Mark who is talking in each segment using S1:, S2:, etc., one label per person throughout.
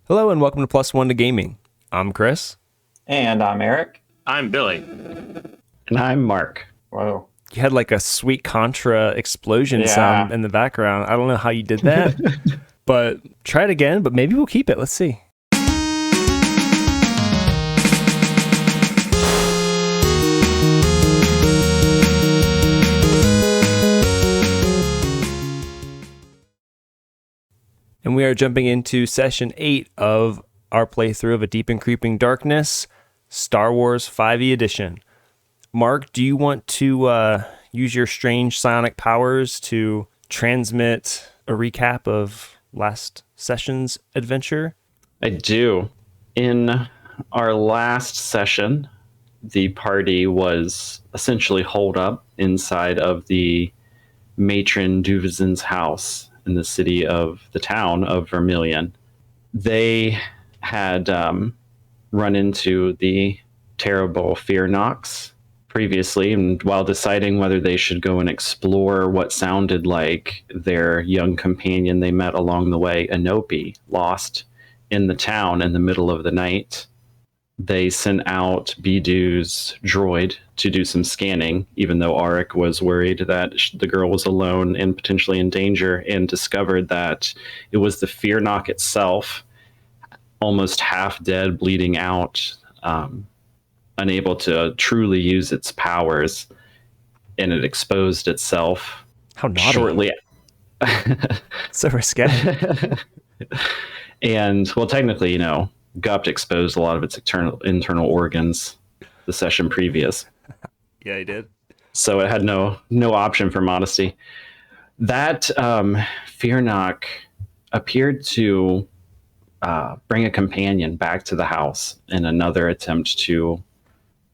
S1: Hello and welcome to Plus One to Gaming. I'm Chris.
S2: And I'm Eric.
S3: I'm Billy.
S4: And I'm Mark.
S2: Whoa.
S1: You had like a sweet Contra explosion sound in the background. I don't know how you did that, but try it again, but maybe we'll keep it. Let's see. And we are jumping into session 8 of our playthrough of A Deep and Creeping Darkness, Star Wars 5e edition. Mark, do you want to use your strange psionic powers to transmit a recap of last session's adventure?
S4: I do. In our last session, the party was essentially holed up inside of the matron Duvizin's house in the town of Vermilion. They had run into the terrible Fearnocs previously, and while deciding whether they should go and explore what sounded like their young companion they met along the way, Anope, lost in the town in the middle of the night, they sent out Bidu's droid to do some scanning, even though Arik was worried that the girl was alone and potentially in danger, and discovered that it was the Fearnoc itself, almost half dead, bleeding out, unable to truly use its powers, and it exposed itself.
S1: How naughty.
S4: Shortly.
S1: So risque.
S4: And, well, technically, Gupt exposed a lot of its internal organs the session previous.
S1: Yeah, he did.
S4: So it had no option for modesty. That Fearnoc appeared to bring a companion back to the house in another attempt to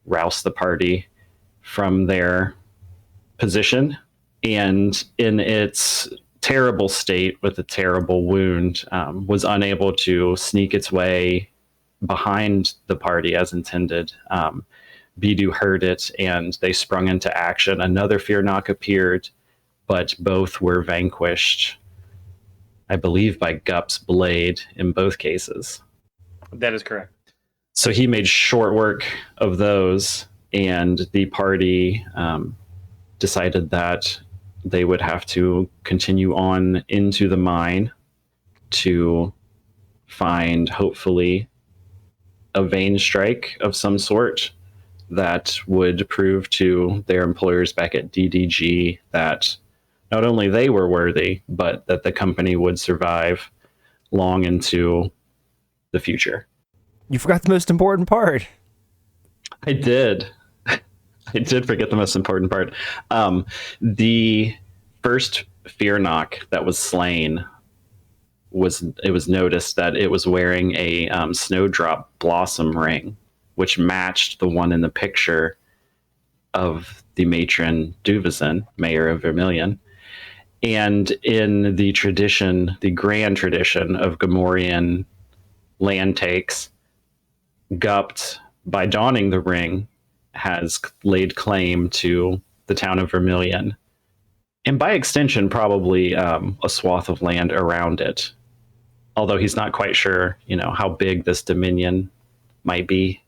S4: rouse the party from their position. And in its terrible state with a terrible wound, was unable to sneak its way behind the party as intended. Bidu heard it and they sprung into action. Another Fearnoc appeared, but both were vanquished, I believe, by Gup's blade in both cases.
S3: That is correct.
S4: So he made short work of those, and the party decided that they would have to continue on into the mine to find, hopefully, a vein strike of some sort that would prove to their employers back at DDG that not only they were worthy, but that the company would survive long into the future.
S1: You forgot the most important part.
S4: I did. I did forget the most important part. The first Fearnoc that was slain was noticed that it was wearing a snowdrop blossom ring, which matched the one in the picture of the matron Duvizin, mayor of Vermilion. And in the tradition, the grand tradition of Gamorrean land takes, Gupt, by donning the ring, has laid claim to the town of Vermilion, and by extension, probably a swath of land around it. Although he's not quite sure, how big this dominion might be.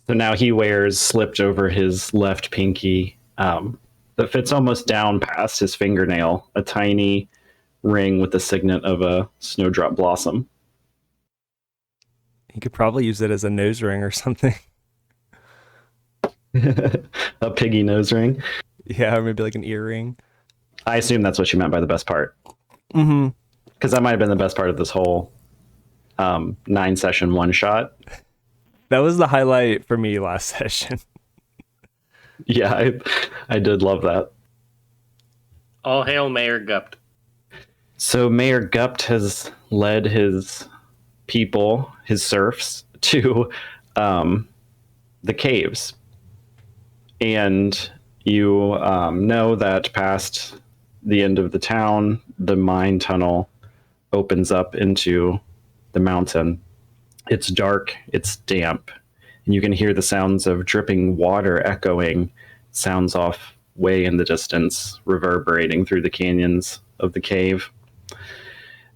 S4: So now he wears, slipped over his left pinky, that fits almost down past his fingernail, a tiny ring with the signet of a snowdrop blossom.
S1: He could probably use it as a nose ring or something.
S4: A piggy nose ring.
S1: Yeah, or maybe like an earring.
S4: I assume that's what you meant by the best part.
S1: Mm-hmm.
S4: Because that might have been the best part of this whole 9-session one-shot.
S1: That was the highlight for me last session.
S4: Yeah, I did love that.
S3: All hail Mayor Gupt.
S4: So Mayor Gupt has led his people, his serfs, to the caves. And you know that past the end of the town, the mine tunnel opens up into the mountain. It's dark, it's damp, and you can hear the sounds of dripping water echoing, sounds off way in the distance, reverberating through the canyons of the cave.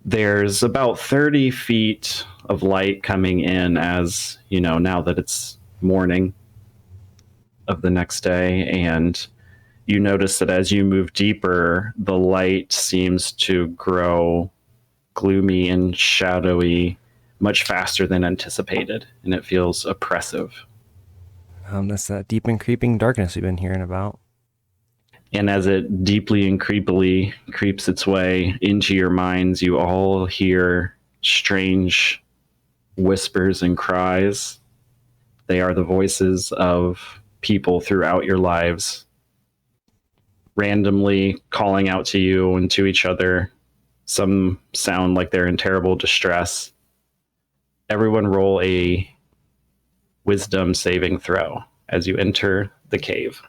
S4: There's about 30 feet of light coming in as, now that it's morning of the next day. And you notice that as you move deeper, the light seems to grow gloomy and shadowy much faster than anticipated. And it feels oppressive.
S1: That's that deep and creeping darkness we've been hearing about.
S4: And as it deeply and creepily creeps its way into your minds, you all hear strange whispers and cries. They are the voices of people throughout your lives, randomly calling out to you and to each other. Some sound like they're in terrible distress. Everyone roll a wisdom saving throw as you enter the cave.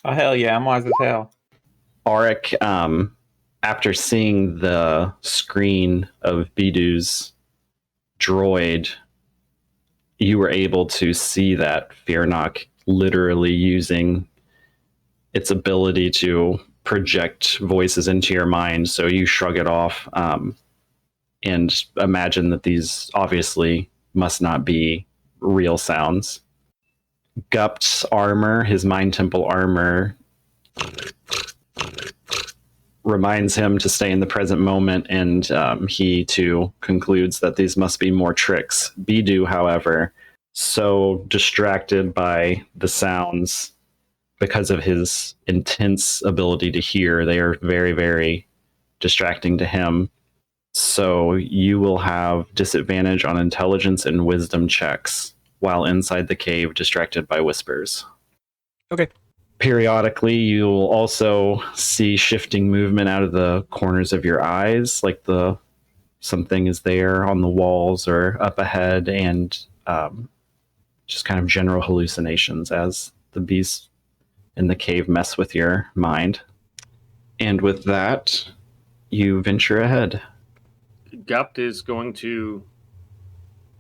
S2: Oh, hell yeah, I'm wise as hell.
S4: Auric, after seeing the screen of Bidu's droid, you were able to see that Fearnoc literally using its ability to project voices into your mind. So you shrug it off and imagine that these obviously must not be real sounds. Gupt's armor, his Mind Temple armor, reminds him to stay in the present moment, and he too concludes that these must be more tricks. Bidu, however, so distracted by the sounds because of his intense ability to hear, they are very, very distracting to him. So you will have disadvantage on intelligence and wisdom checks while inside the cave, distracted by whispers.
S1: Okay.
S4: Periodically, you'll also see shifting movement out of the corners of your eyes, like something is there on the walls or up ahead, and just kind of general hallucinations as the beasts in the cave mess with your mind. And with that, you venture ahead.
S3: Gupt is going to.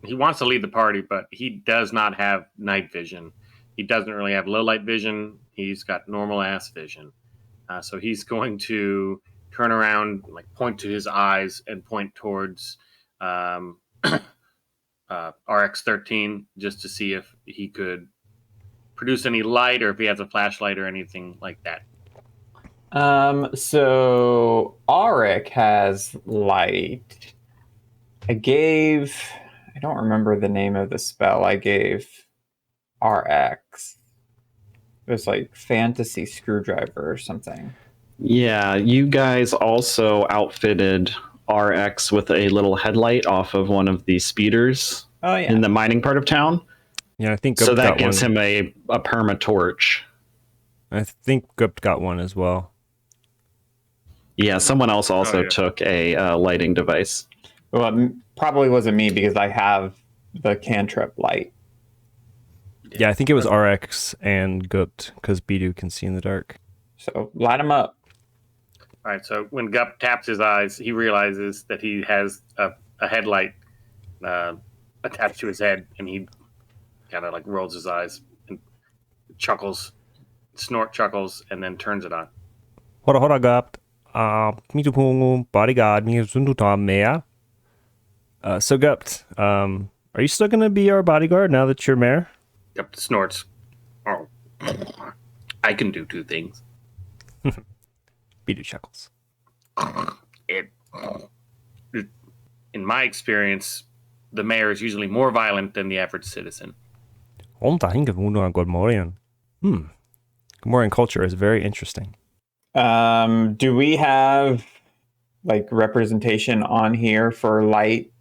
S3: He wants to lead the party, but he does not have night vision. He doesn't really have low light vision. He's got normal ass vision. So he's going to turn around, like point to his eyes and point towards RX-13 just to see if he could produce any light or if he has a flashlight or anything like that.
S2: So Auric has light. I don't remember the name of the spell I gave RX. It was like fantasy screwdriver or something.
S4: Yeah, you guys also outfitted RX with a little headlight off of one of the speeders in the mining part of town.
S1: Yeah, I think
S4: so
S1: Gupt
S4: that
S1: got
S4: gives
S1: one.
S4: him a perma torch.
S1: I think Gupt got one as well.
S4: Yeah, someone else also took a lighting device.
S2: Well, it probably wasn't me because I have the cantrip light.
S1: Yeah, I think it was RX and Gupt because Bidu can see in the dark.
S2: So light him up.
S3: All right, so when Gup taps his eyes, he realizes that he has a headlight attached to his head, and he kind of like rolls his eyes and chuckles, and then turns it on.
S1: Hora Gupt. Me tu bodyguard me sundu tom mea. So Gupt, are you still gonna be our bodyguard now that you're mayor?
S3: Gup snorts. Oh, I can do two things.
S1: Bidu chuckles.
S3: In my experience, the mayor is usually more violent than the average citizen.
S1: Gomorian culture is very interesting.
S2: Do we have like representation on here for light?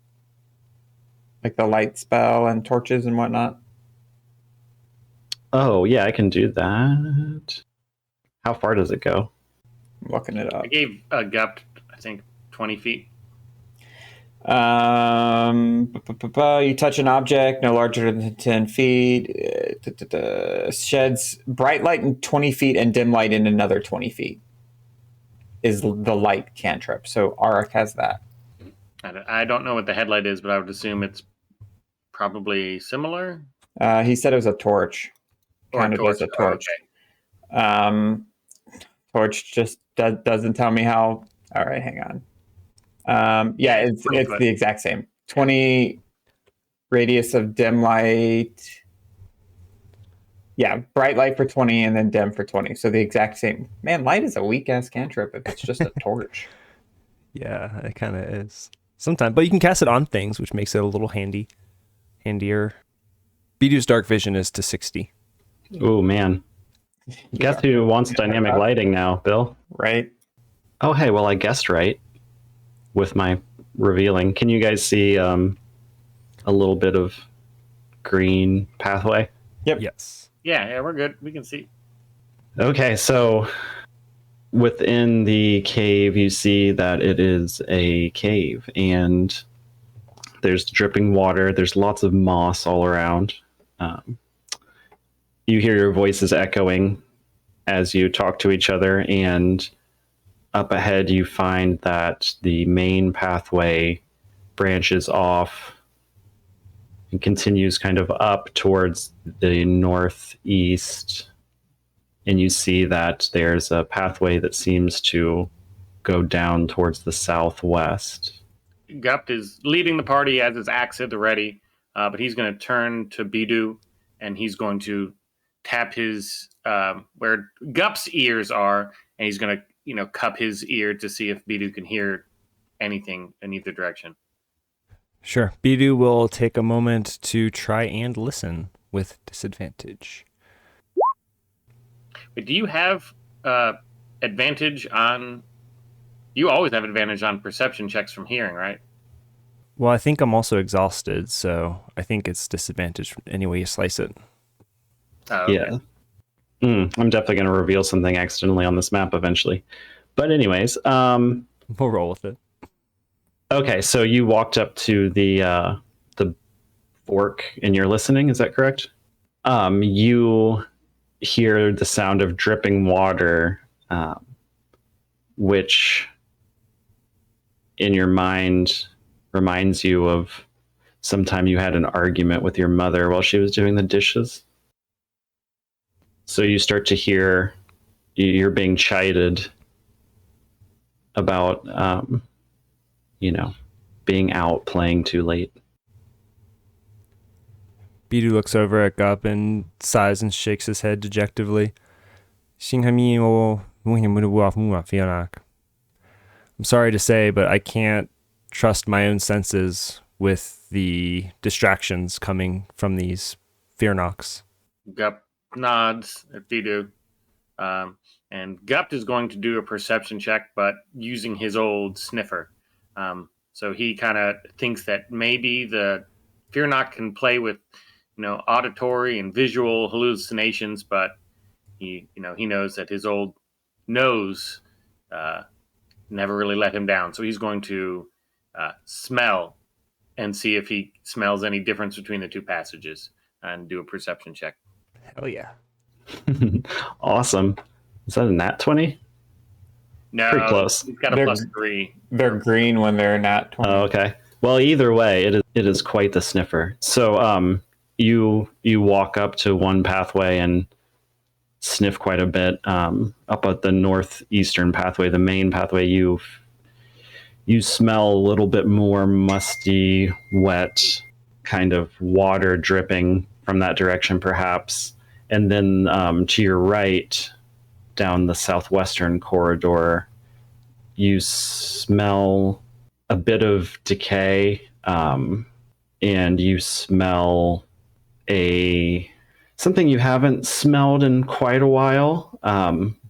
S2: Like the light spell and torches and whatnot?
S4: Oh, yeah, I can do that. How far does it go?
S2: I'm looking it up.
S3: I gave Gup, I think, 20 feet.
S2: You touch an object no larger than 10 feet. Sheds bright light in 20 feet and dim light in another 20 feet. Is the light cantrip. So Auric has that.
S3: I don't know what the headlight is, but I would assume it's probably similar.
S2: He said it was a torch. Counted as a torch.
S3: Okay.
S2: Torch just doesn't tell me how. All right, hang on. Yeah, it's
S3: 20 foot.
S2: the exact same. 20 radius of dim light. Yeah, bright light for 20 and then dim for 20. So the exact same. Man, light is a weak ass cantrip if it's just a torch.
S1: Yeah, it kind of is. Sometimes, but you can cast it on things, which makes it a little handier. Bidu's dark vision is to 60.
S4: Oh man. Guess who wants dynamic lighting now, Bill?
S2: Right?
S4: Oh hey, well I guessed right with my revealing. Can you guys see a little bit of green pathway?
S2: Yep.
S1: Yes.
S3: Yeah, we're good. We can see.
S4: Okay, so within the cave, you see that it is a cave, and there's dripping water. There's lots of moss all around. You hear your voices echoing as you talk to each other, and up ahead, you find that the main pathway branches off and continues kind of up towards the northeast. And you see that there's a pathway that seems to go down towards the southwest.
S3: Gupt is leading the party, has his axe at the ready, but he's going to turn to Bidu and he's going to tap his where Gup's ears are, and he's going to cup his ear to see if Bidu can hear anything in either direction.
S1: Sure. Bidu will take a moment to try and listen with disadvantage.
S3: But do you have advantage on? You always have advantage on perception checks from hearing, right?
S1: Well, I think I'm also exhausted, so I think it's disadvantage any way you slice it.
S3: Oh, okay.
S4: Yeah. I'm definitely going to reveal something accidentally on this map eventually. But anyways,
S1: We'll roll with it.
S4: okay, so you walked up to the fork and you're listening, is that correct? You hear the sound of dripping water, which in your mind reminds you of sometime you had an argument with your mother while she was doing the dishes. So you start to hear you're being chided about, being out playing too late.
S1: Bidu looks over at Gup and sighs and shakes his head dejectively. I'm sorry to say, but I can't trust my own senses with the distractions coming from these Fearnocs.
S3: Gup nods at Bidu. And Gupt is going to do a perception check, but using his old sniffer. So he kind of thinks that maybe the Fearnoc can play with, auditory and visual hallucinations, but he knows that his old nose never really let him down. So he's going to smell and see if he smells any difference between the two passages and do a perception check.
S1: Hell yeah.
S4: Awesome. Is that a nat 20?
S3: No,
S4: Pretty close.
S3: He's got a +3.
S2: They're green when they're not 20.
S4: Oh, okay. Well, either way, it is quite the sniffer. So you walk up to one pathway and sniff quite a bit. Up at the northeastern pathway, the main pathway, you smell a little bit more musty, wet, kind of water dripping from that direction, perhaps. And then to your right, down the southwestern corridor, you smell a bit of decay, and you smell something you haven't smelled in quite a while,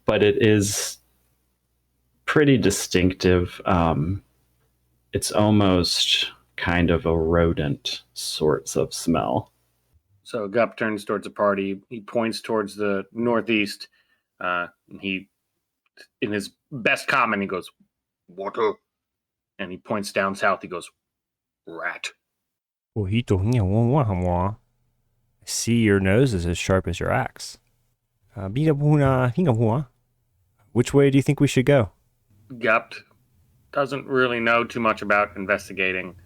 S4: but it is pretty distinctive. It's almost kind of a rodent sorts of smell.
S3: So Gup turns towards the party. He points towards the northeast. And he, in his best comment, he goes, "Water." And he points down south. He goes, "Rat."
S1: I see your nose is as sharp as your axe. Which way do you think we should go?
S3: Gup doesn't really know too much about investigating.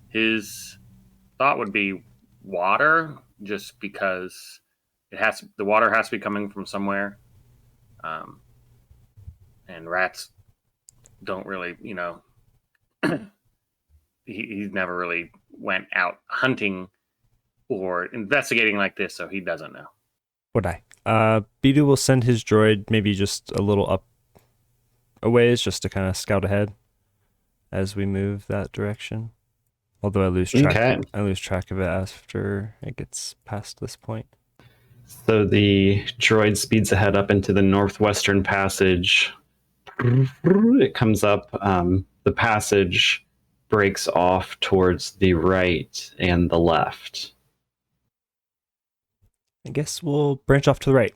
S3: His thought would be water, just because the water has to be coming from somewhere. And rats don't really, he's never really went out hunting or investigating like this, so he doesn't know.
S1: Would I? Bidu will send his droid maybe just a little up a ways just to kind of scout ahead as we move that direction. Although I lose track.
S4: Okay.
S1: I lose track of it after it gets past this point.
S4: So the droid speeds ahead up into the northwestern passage. It comes up. The passage breaks off towards the right and the left.
S1: I guess we'll branch off to the right.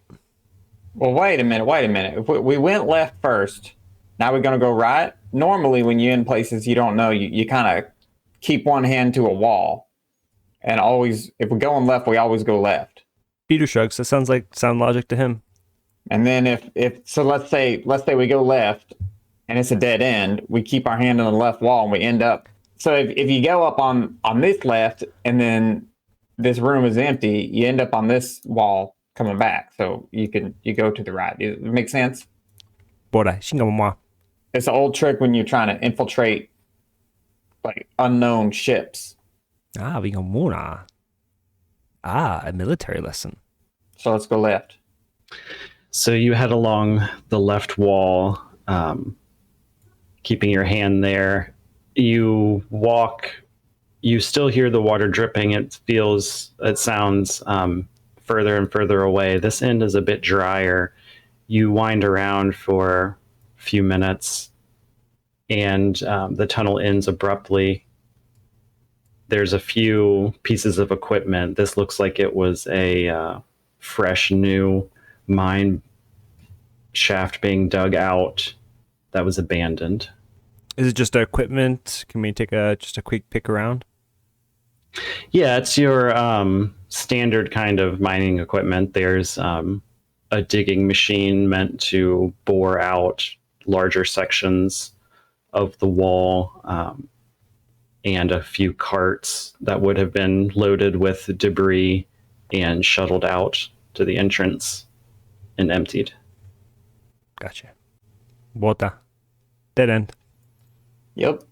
S2: Well, wait a minute. If we went left first, now we're going to go right. Normally, when you're in places you don't know, you kind of keep one hand to a wall. And always, if we're going left, we always go left.
S1: Bidu shrugs. That sounds like sound logic to him.
S2: And then let's say we go left and it's a dead end, we keep our hand on the left wall and we end up. So if you go up on this left and then this room is empty, you end up on this wall coming back. So you go to the right. Does it make sense?
S1: Borai, shingamama.
S2: It's an old trick when you're trying to infiltrate like unknown ships.
S1: Vingamuna. A military lesson.
S2: So let's go left.
S4: So you head along the left wall, keeping your hand there. You walk. You still hear the water dripping. It sounds further and further away. This end is a bit drier. You wind around for a few minutes, and the tunnel ends abruptly. There's a few pieces of equipment. This looks like it was a fresh, new mine shaft being dug out that was abandoned.
S1: Is it just equipment? Can we take just a quick pick around?
S4: Yeah, it's your standard kind of mining equipment. There's a digging machine meant to bore out larger sections of the wall, and a few carts that would have been loaded with debris and shuttled out to the entrance and emptied.
S1: Gotcha. Bota. Dead end.
S2: Yep.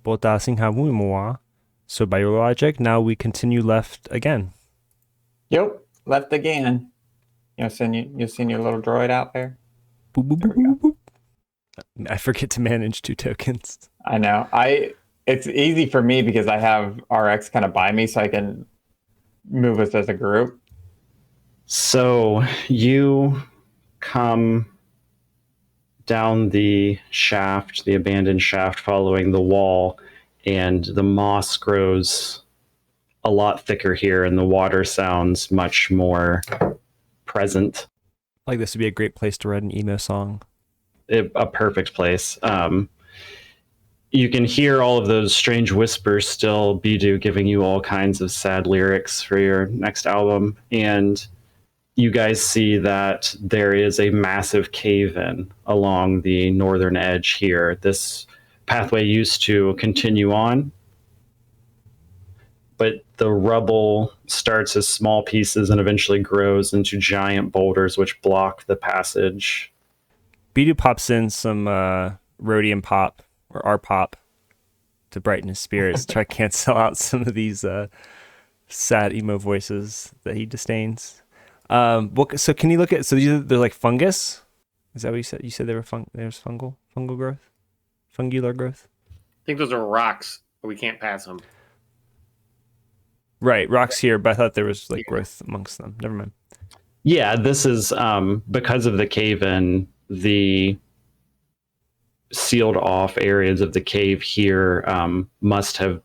S1: Bota singhamuimoa. So by your logic, now we continue left again.
S2: Yep. Left again. You send your little droid out there.
S1: Boop, boop, boop, boop, boop. I forget to manage 2 tokens.
S2: I know. It's easy for me because I have RX kind of by me, so I can move us as a group.
S4: So you come down the shaft, the abandoned shaft following the wall, and the moss grows a lot thicker here, and the water sounds much more present.
S1: Like this would be a great place to write an emo song.
S4: A perfect place. You can hear all of those strange whispers still, Bidu giving you all kinds of sad lyrics for your next album. And you guys see that there is a massive cave-in along the northern edge here. This pathway used to continue on, but the rubble starts as small pieces and eventually grows into giant boulders which block the passage.
S1: Bidu pops in some rhodium pop or R-pop to brighten his spirits, try to cancel out some of these sad emo voices that he disdains. So can you look at, so they're like fungus? Is that what you said? You said they were there's fungal growth? Fungular growth?
S3: I think those are rocks, but we can't pass them.
S1: Right, rocks here, but I thought there was like growth amongst them. Never mind.
S4: Yeah, this is because of the cave-in, the sealed off areas of the cave here must have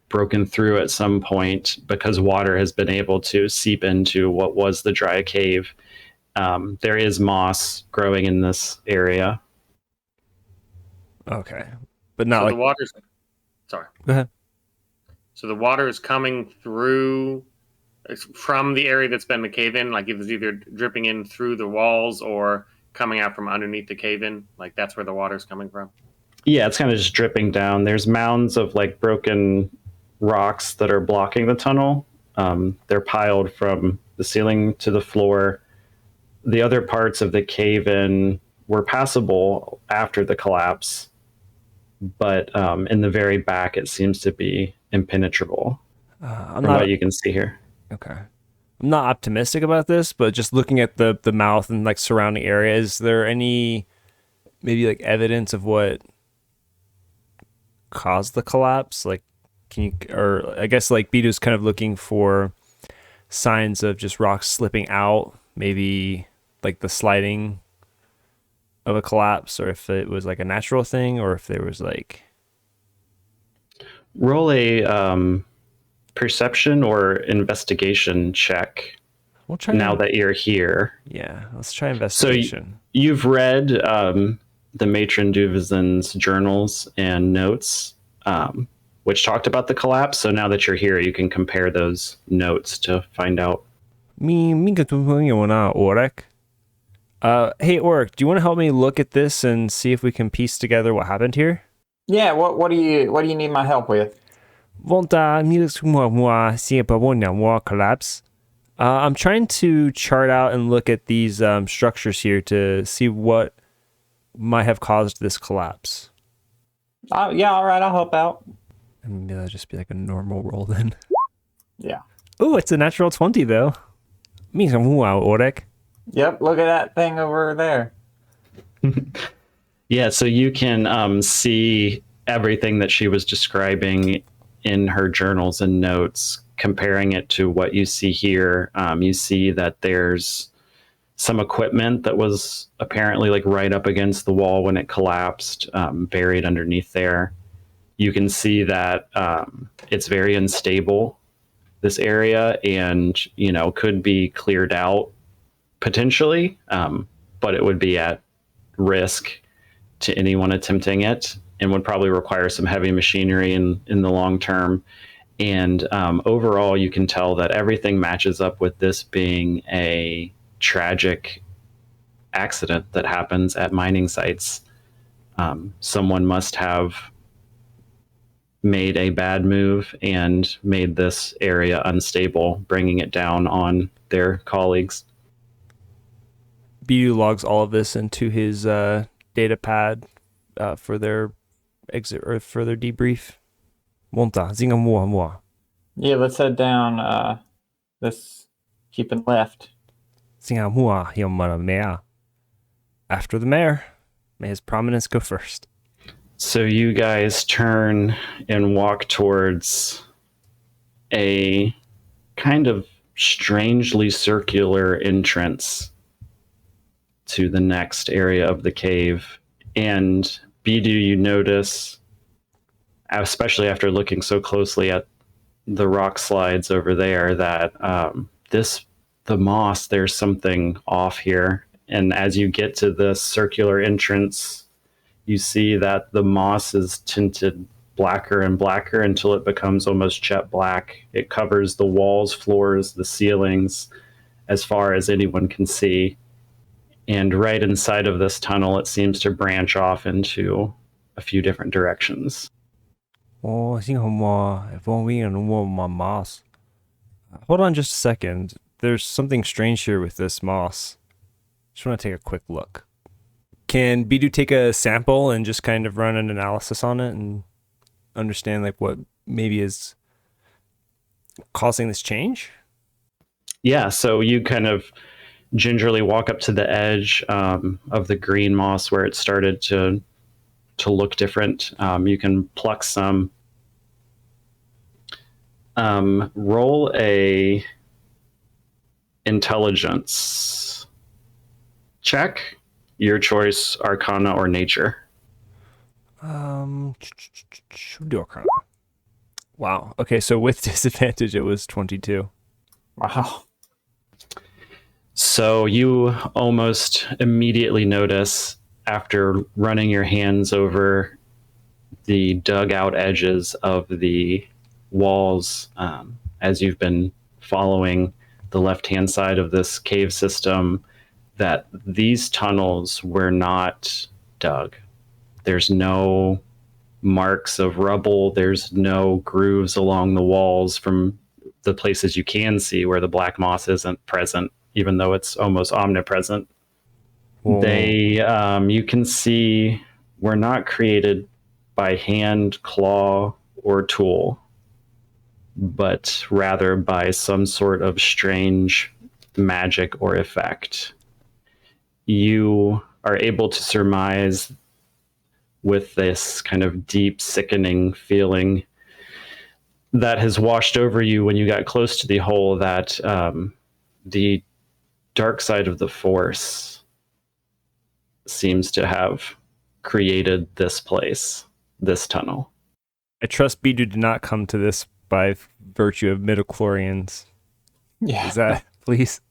S4: broken through at some point because water has been able to seep into what was the dry cave. There is moss growing in this area.
S1: Okay, but not
S3: so
S1: like
S3: the water's. Sorry.
S1: Go ahead.
S3: So the water is coming through from the area that's been the cave-in, like it was either dripping in through the walls or coming out from underneath the cave-in. Like that's where the water's coming from.
S4: Yeah, it's kind of just dripping down. There's mounds of like broken rocks that are blocking the tunnel. They're piled from the ceiling to the floor. The other parts of the cave-in were passable after the collapse, but in the very back, it seems to be impenetrable
S1: I'm
S4: from
S1: not
S4: what you can see here.
S1: okay. I'm not optimistic about this, but just looking at the mouth and like surrounding area, is there any maybe like evidence of what caused the collapse? Like, can you, or I guess like Bito's kind of looking for signs of just rocks slipping out, maybe like the sliding of a collapse, or if it was like a natural thing, or if there was like.
S4: Roll a perception or investigation check
S1: We'll try.
S4: now that you're here.
S1: Yeah, let's try
S4: So
S1: investigation.
S4: you've read the Matron Duvizin's journals and notes, which talked about the collapse. So now that you're here, you can compare those notes to find out.
S1: Orek. Hey Orek, do you want to help me look at this and see if we can piece together what happened here?
S2: Yeah, what do you need my help with?
S1: Collapse. I'm trying to chart out and look at these structures here to see what might have caused this collapse.
S2: Yeah, all right, I'll help out.
S1: And maybe that'll just be like a normal roll then.
S2: Yeah.
S1: Ooh, it's a natural 20 though. Orek.
S2: Yep, look at that thing over there.
S4: Yeah, so you can see everything that she was describing in her journals and notes, comparing it to what you see here. You see that there's some equipment that was apparently like right up against the wall when it collapsed, buried underneath there. You can see that it's very unstable, this area, and could be cleared out potentially, but it would be at risk to anyone attempting it, and would probably require some heavy machinery in the long term. And overall, you can tell that everything matches up with this being a tragic accident that happens at mining sites. Someone must have made a bad move and made this area unstable, bringing it down on their colleagues.
S1: BU logs all of this into his data pad for their exit or for their debrief.
S2: Yeah, let's head down this keeping left.
S1: After the mayor. May his prominence go first.
S4: So you guys turn and walk towards a kind of strangely circular entrance to the next area of the cave. And Bidu, you notice, especially after looking so closely at the rock slides over there, that the moss, there's something off here. And as you get to the circular entrance, you see that the moss is tinted blacker and blacker until it becomes almost jet black. It covers the walls, floors, the ceilings, as far as anyone can see. And right inside of this tunnel, it seems to branch off into a few different directions.
S1: Hold on just a second. There's something strange here with this moss. Just want to take a quick look. Can Bidu take a sample and just kind of run an analysis on it and understand like what maybe is causing this change?
S4: Yeah, so you kind of gingerly walk up to the edge of the green moss where it started to look different. You can pluck some. Roll a intelligence check. Your choice, Arcana or Nature.
S1: Do Arcana. Wow. Okay, so with disadvantage, it was 22.
S2: Wow.
S4: So you almost immediately notice, after running your hands over the dugout edges of the walls, as you've been following the left-hand side of this cave system, that these tunnels were not dug. There's no marks of rubble. There's no grooves along the walls from the places you can see where the black moss isn't present, even though it's almost omnipresent.
S1: Whoa.
S4: They, you can see, were not created by hand, claw, or tool, but rather by some sort of strange magic or effect. You are able to surmise with this kind of deep, sickening feeling that has washed over you when you got close to the hole that the dark side of the Force seems to have created this place, this tunnel.
S1: I trust Bidu did not come to this by virtue of midichlorians.
S2: Yeah.
S1: Is that, please?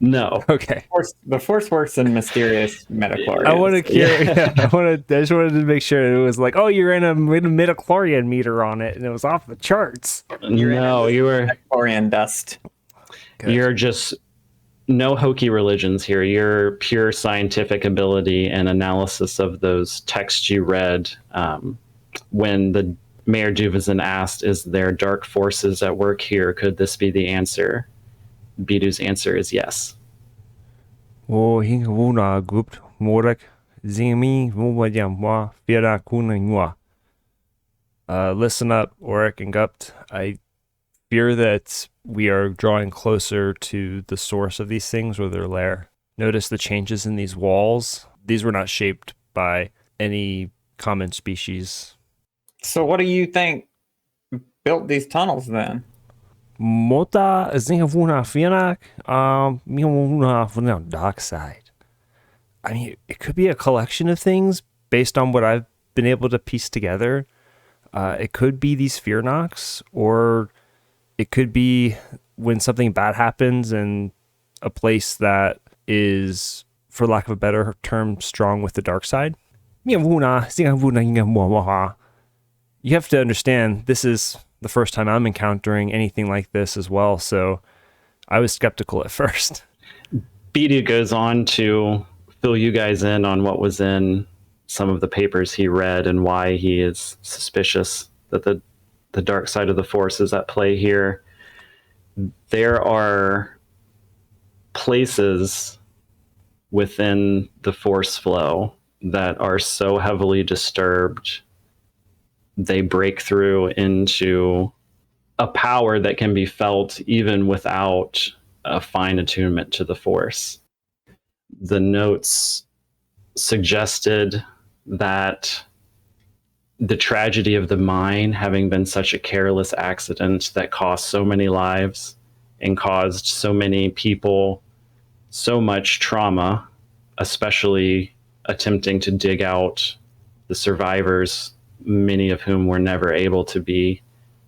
S4: No.
S1: Okay.
S2: The Force works in mysterious midichlorians.
S1: I want to I just wanted to make sure it was like, oh, you're in a midichlorian meter on it, and it was off the charts.
S4: No, you were.
S2: Midichlorian dust.
S1: Good.
S4: You're just no hokey religions here. You're pure scientific ability and analysis of those texts you read. When the Mayor Duvazin asked, "Is there dark forces at work here? Could this be the answer?" Bidu's answer is yes.
S1: Listen up, Oric and Gupt. I fear that we are drawing closer to the source of these things, or their lair. Notice the changes in these walls. These were not shaped by any common species.
S2: So what do you think built these tunnels then?
S1: Mota Zingavuna Fearnoc, dark side. I mean, it could be a collection of things based on what I've been able to piece together. It could be these Fearnocs, or it could be when something bad happens in a place that is, for lack of a better term, strong with the dark side. You have to understand, this is the first time I'm encountering anything like this as well, so I was skeptical at first.
S4: Bidu goes on to fill you guys in on what was in some of the papers he read and why he is suspicious that the dark side of the Force is at play here. There are places within the Force flow that are so heavily disturbed they break through into a power that can be felt even without a fine attunement to the Force. The notes suggested that the tragedy of the mine having been such a careless accident that cost so many lives and caused so many people so much trauma, especially attempting to dig out the survivors, many of whom were never able to be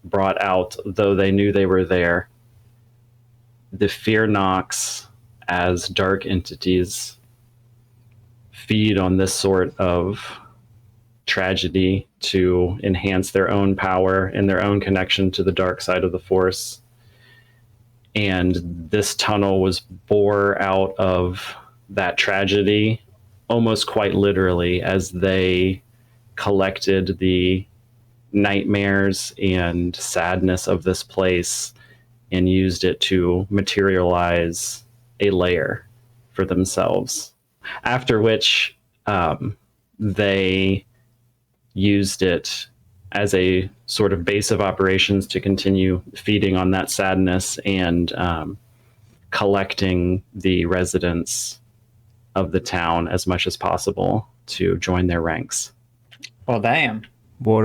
S4: brought out, though they knew they were there. The Fearnocs, as dark entities, feed on this sort of tragedy to enhance their own power and their own connection to the dark side of the Force. And this tunnel was born out of that tragedy, almost quite literally, as they collected the nightmares and sadness of this place and used it to materialize a lair for themselves. After which they used it as a sort of base of operations to continue feeding on that sadness and collecting the residents of the town as much as possible to join their ranks.
S2: Well, damn.
S1: One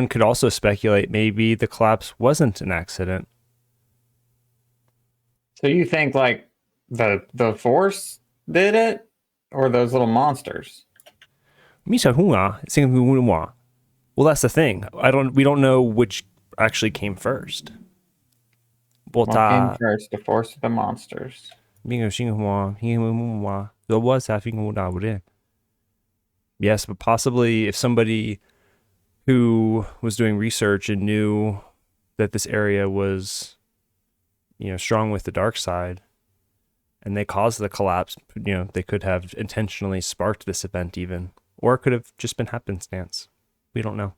S1: could also speculate maybe the collapse wasn't an accident.
S2: So you think like the Force did it, or those little monsters?
S1: Well, that's the thing. We don't know which actually came first.
S2: What came first, the Force or the monsters?
S1: Yes, but possibly if somebody who was doing research and knew that this area was, strong with the dark side, and they caused the collapse, they could have intentionally sparked this event even, or it could have just been happenstance. We don't know.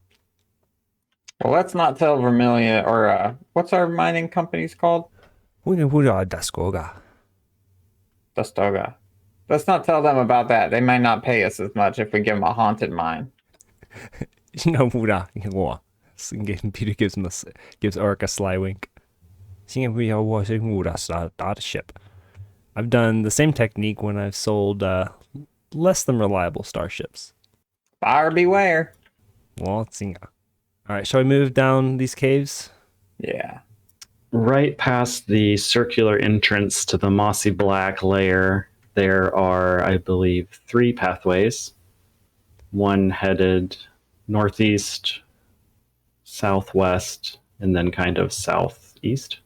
S2: Well, let's not tell Vermilia, or what's our mining company's called?
S1: Daskoga.
S2: Dastoga. Let's not tell them about that. They may not pay us as much if we give them a haunted mine.
S1: Peter gives Auric a sly wink. Ship. I've done the same technique when I've sold less than reliable starships.
S2: Buyer beware.
S1: All right, shall we move down these caves?
S2: Yeah.
S4: Right past the circular entrance to the mossy black lair, there are, I believe, 3 pathways. One headed northeast, southwest, and then kind of southeast.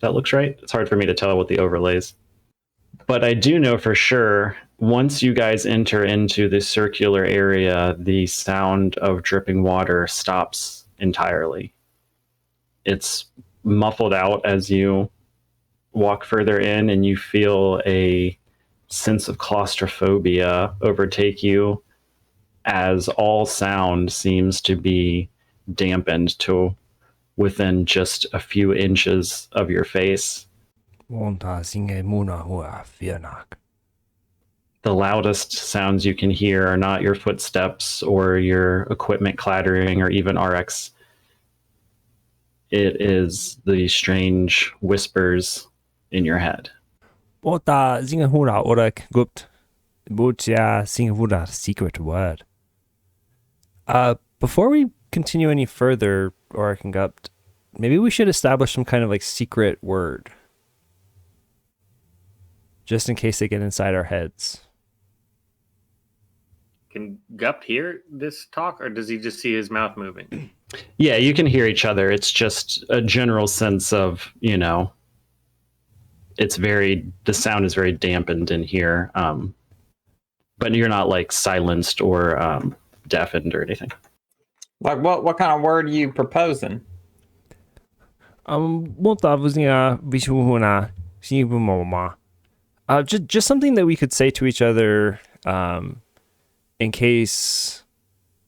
S4: That looks right. It's hard for me to tell with the overlays. But I do know for sure, once you guys enter into this circular area, the sound of dripping water stops entirely. It's muffled out as you walk further in, and you feel a sense of claustrophobia overtake you as all sound seems to be dampened to within just a few inches of your face.
S1: Fearnoc.
S4: The loudest sounds you can hear are not your footsteps or your equipment clattering or even RX. It is the strange whispers in your head.
S1: Secret word. Before we continue any further, Auric and Gupt, maybe we should establish some kind of like secret word. Just in case they get inside our heads.
S3: Can Gup hear this talk, or does he just see his mouth moving?
S4: Yeah, you can hear each other. It's just a general sense of, the sound is very dampened in here. But you're not like silenced or deafened or anything.
S2: Like what kind of word are you proposing?
S1: Just something that we could say to each other in case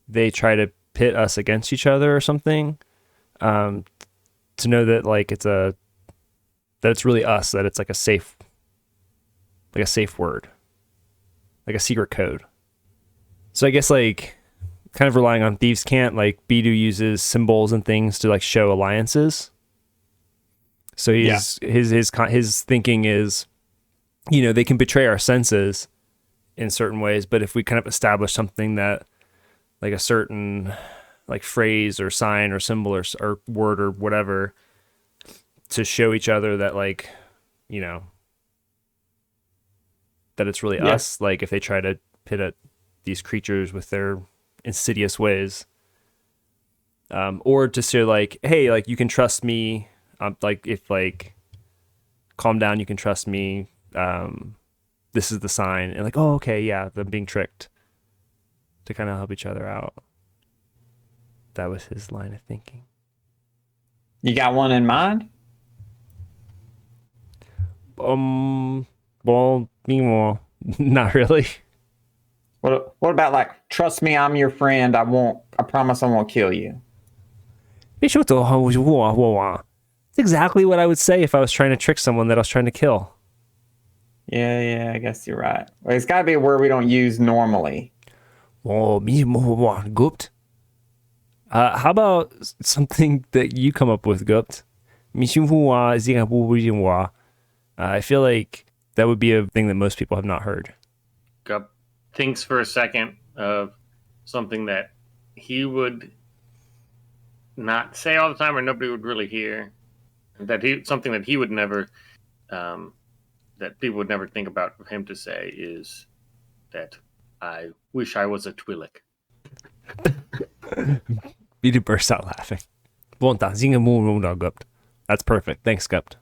S1: they try to pit us against each other or something, to know that like that it's really us, that it's like a safe word, like a secret code. So I guess like kind of relying on Thieves' Cant, like Bidu uses symbols and things to like show alliances. So his thinking is, they can betray our senses in certain ways, but if we kind of establish something that like a certain like phrase or sign or symbol or word or whatever to show each other that like, that it's really us, like if they try to pit at these creatures with their insidious ways, or to say like, hey, like you can trust me, like if like calm down, you can trust me, this is the sign, and like, oh okay, yeah, them being tricked, to kind of help each other out. That was his line of thinking.
S2: You got one in mind?
S1: Well, not really.
S2: What about like, trust me, I'm your friend. I promise I won't kill you.
S1: It's exactly what I would say if I was trying to trick someone that I was trying to kill.
S2: Yeah, I guess you're right. Well, it's got to be a word we don't use normally.
S1: Gupt. How about something that you come up with, Gupt? I feel like that would be a thing that most people have not heard.
S3: Gup thinks for a second of something that he would not say all the time, or nobody would really hear. Something that he would never, that people would never think about for him to say is that I wish I was a Twi'lek.
S1: Bidu bursts out laughing. That's perfect. Thanks, Gupt.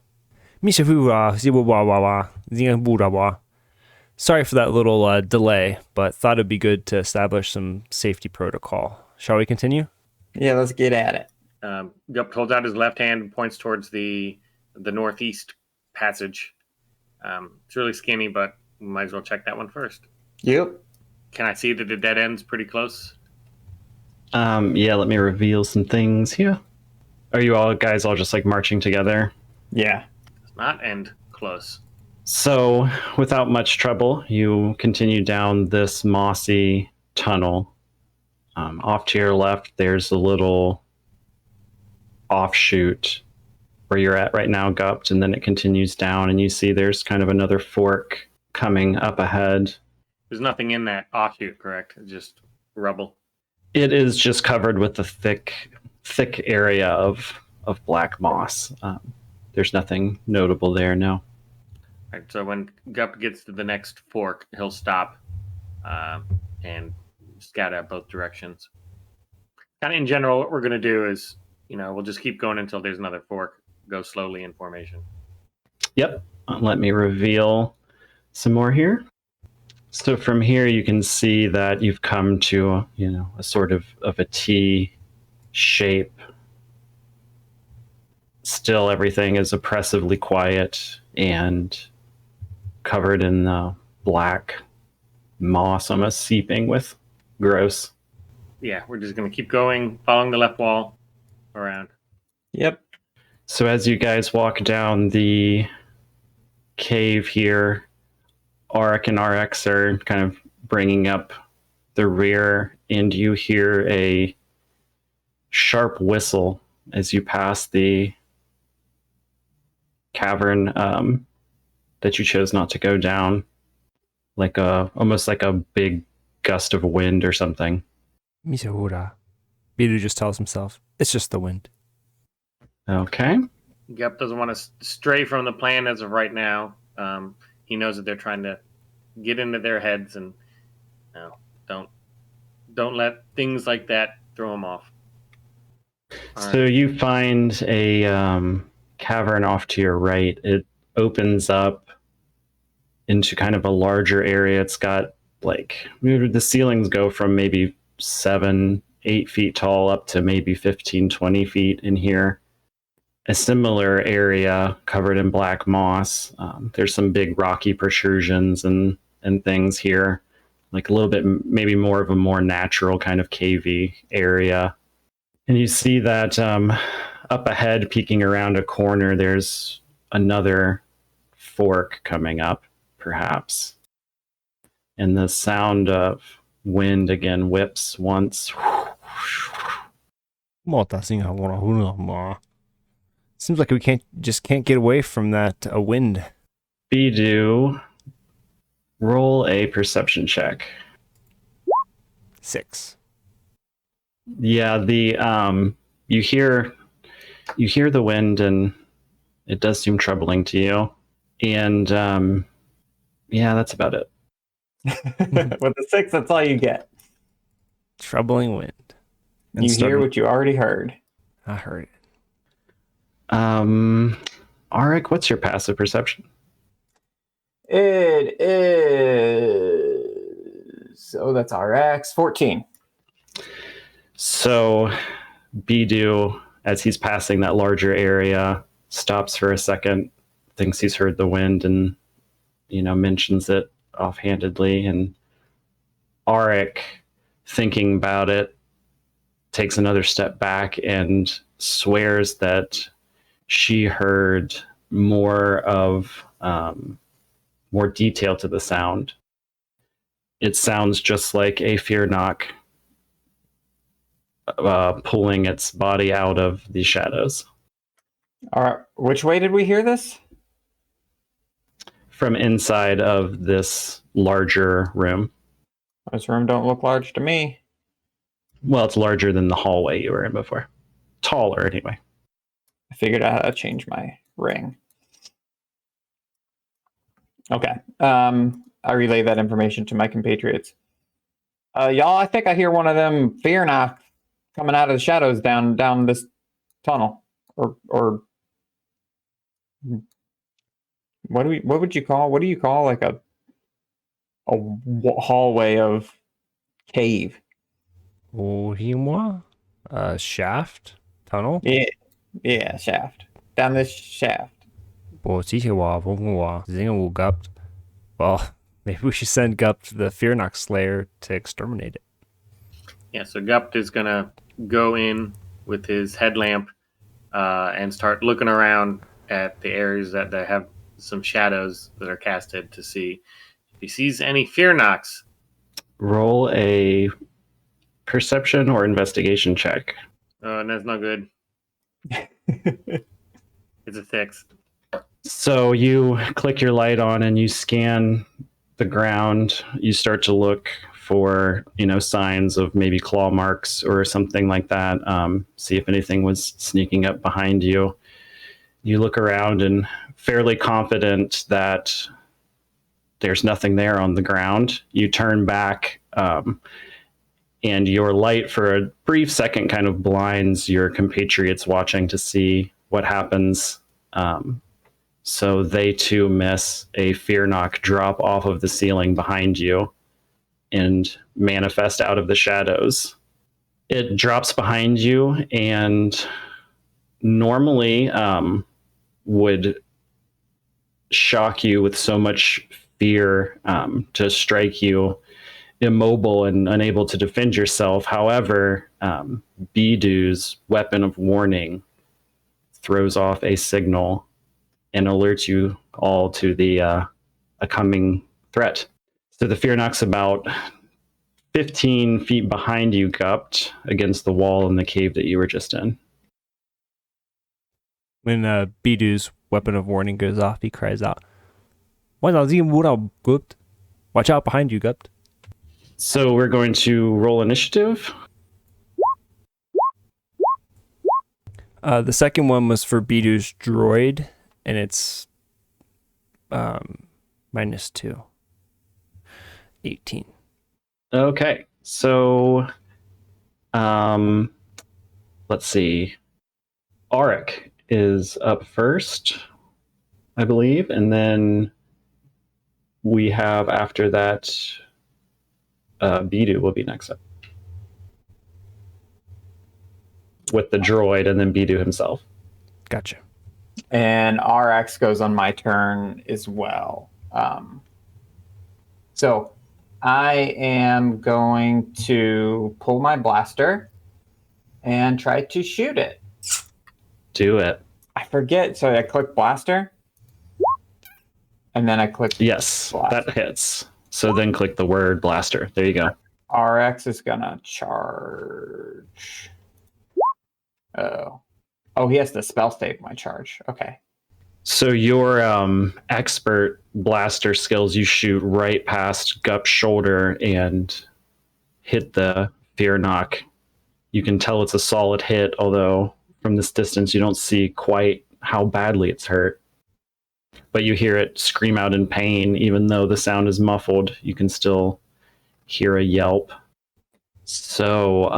S1: Sorry for that little delay, but thought it'd be good to establish some safety protocol. Shall we continue?
S2: Yeah, let's get at it.
S3: Gup holds out his left hand and points towards the northeast passage. It's really skinny, but we might as well check that one first.
S2: Yep.
S3: Can I see that the dead end's pretty close?
S4: Yeah, let me reveal some things here. Are you all guys all just like marching together?
S2: Yeah.
S3: It's not end close.
S4: So, without much trouble, you continue down this mossy tunnel. Off to your left, there's a little offshoot where you're at right now, Gupped, and then it continues down, and you see there's kind of another fork coming up ahead.
S3: There's nothing in that offshoot, correct? It's just rubble.
S4: It is just covered with a thick area of black moss. There's nothing notable there, no.
S3: Right, so when Gup gets to the next fork, he'll stop and scout out both directions. Kind of in general, what we're going to do is, we'll just keep going until there's another fork. Go slowly in formation.
S4: Yep. Let me reveal some more here. So from here, you can see that you've come to, a sort of a T shape. Still, everything is oppressively quiet and covered in black moss, almost seeping with gross.
S3: Yeah, we're just going to keep going, following the left wall around.
S2: Yep.
S4: So as you guys walk down the cave here, Auric and RX are kind of bringing up the rear, and you hear a sharp whistle as you pass the cavern that you chose not to go down, almost like a big gust of wind or something.
S1: Misahura. Bidu just tells himself, it's just the wind.
S4: Okay.
S3: Gup doesn't want to stray from the plan as of right now. He knows that they're trying to get into their heads, and don't let things like that throw him off.
S4: So you find a cavern off to your right. It opens up into kind of a larger area. It's got the ceilings go from maybe 7-8 feet tall up to maybe 15-20 feet in here. A similar area covered in black moss. There's some big rocky protrusions and things here, like a little bit maybe more of a more natural kind of cavey area. And you see that up ahead, peeking around a corner, there's another fork coming up, perhaps. And the sound of wind again whips once.
S1: Seems like we can't get away from that wind.
S4: Bidu, roll a perception check.
S1: 6.
S4: Yeah, you hear the wind, and it does seem troubling to you. And yeah, that's about it.
S2: With the 6, that's all you get.
S1: Troubling wind.
S2: And you hear what you already heard.
S1: I heard it.
S4: Auric, what's your passive perception?
S2: It is... Oh, that's RX. 14.
S4: So Bidu, as he's passing that larger area, stops for a second, thinks he's heard the wind, and mentions it offhandedly. And Auric, thinking about it, takes another step back and swears that she heard more detail to the sound. It sounds just like a Fearnoc pulling its body out of the shadows.
S2: All right. Which way did we hear this?
S4: From inside of this larger room.
S2: This room don't look large to me.
S4: Well, it's larger than the hallway you were in before. Taller, anyway.
S2: I figured out how to change my ring. Okay. I relay that information to my compatriots. Y'all, I think I hear one of them Fearnoc coming out of the shadows down this tunnel. Or what do you call like a hallway of cave?
S1: Shaft? Tunnel?
S2: Yeah, shaft. Down this shaft.
S1: Well, maybe we should send Gup to the Fearnoc Slayer to exterminate it.
S3: Yeah, so Gup is going to go in with his headlamp and start looking around at the areas that have some shadows that are casted to see if he sees any Fearnocs.
S4: Roll a perception or investigation check.
S3: And that's not good. It's a 6.
S4: So you click your light on and you scan the ground. You start to look for, signs of maybe claw marks or something like that. See if anything was sneaking up behind you. You look around and fairly confident that there's nothing there on the ground. You turn back, and your light for a brief second kind of blinds your compatriots watching to see what happens. So they too miss a Fearnoc drop off of the ceiling behind you and manifest out of the shadows. It drops behind you and normally would shock you with so much fear to strike you immobile and unable to defend yourself. However, Bidu's weapon of warning throws off a signal and alerts you all to a coming threat. So the Fearnoc's about 15 feet behind you, Gupt, against the wall in the cave that you were just in.
S1: When Bidu's weapon of warning goes off, he cries out, watch out behind you, Gupt.
S4: So we're going to roll initiative.
S1: The second one was for Bidu's droid, and it's -2. 18.
S4: Okay, so let's see. Auric is up first, I believe, and then we have after that Bidu will be next up with the droid, and then Bidu himself.
S1: Gotcha.
S2: And RX goes on my turn as well. So I am going to pull my blaster and try to shoot it.
S4: Do it.
S2: I forget. So I click blaster. And then I click
S4: Yes,
S2: blaster.
S4: that hits. So then click the word blaster. There you go.
S2: RX is going to charge. Oh, he has to spell save my charge. Okay.
S4: So your expert blaster skills, you shoot right past Gup's shoulder and hit the Fearnoc. You can tell it's a solid hit, although from this distance you don't see quite how badly it's hurt. But you hear it scream out in pain, even though the sound is muffled. You can still hear a yelp. So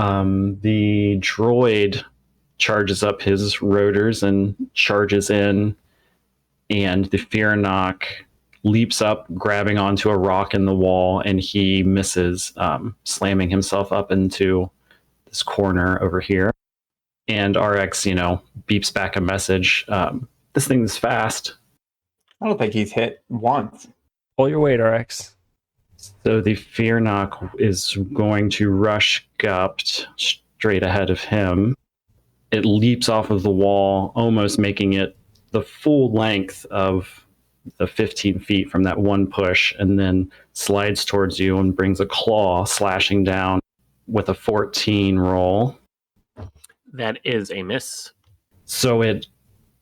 S4: the droid charges up his rotors and charges in, and the Fearnoc leaps up, grabbing onto a rock in the wall, and he misses, slamming himself up into this corner over here. And RX, beeps back a message. This thing is fast.
S2: I don't think he's hit once.
S1: Pull your weight, RX.
S4: So the Fearnoc is going to rush Gupt straight ahead of him. It leaps off of the wall, almost making it the full length of the 15 feet from that one push, and then slides towards you and brings a claw slashing down with a 14 roll.
S3: That is a miss.
S4: So it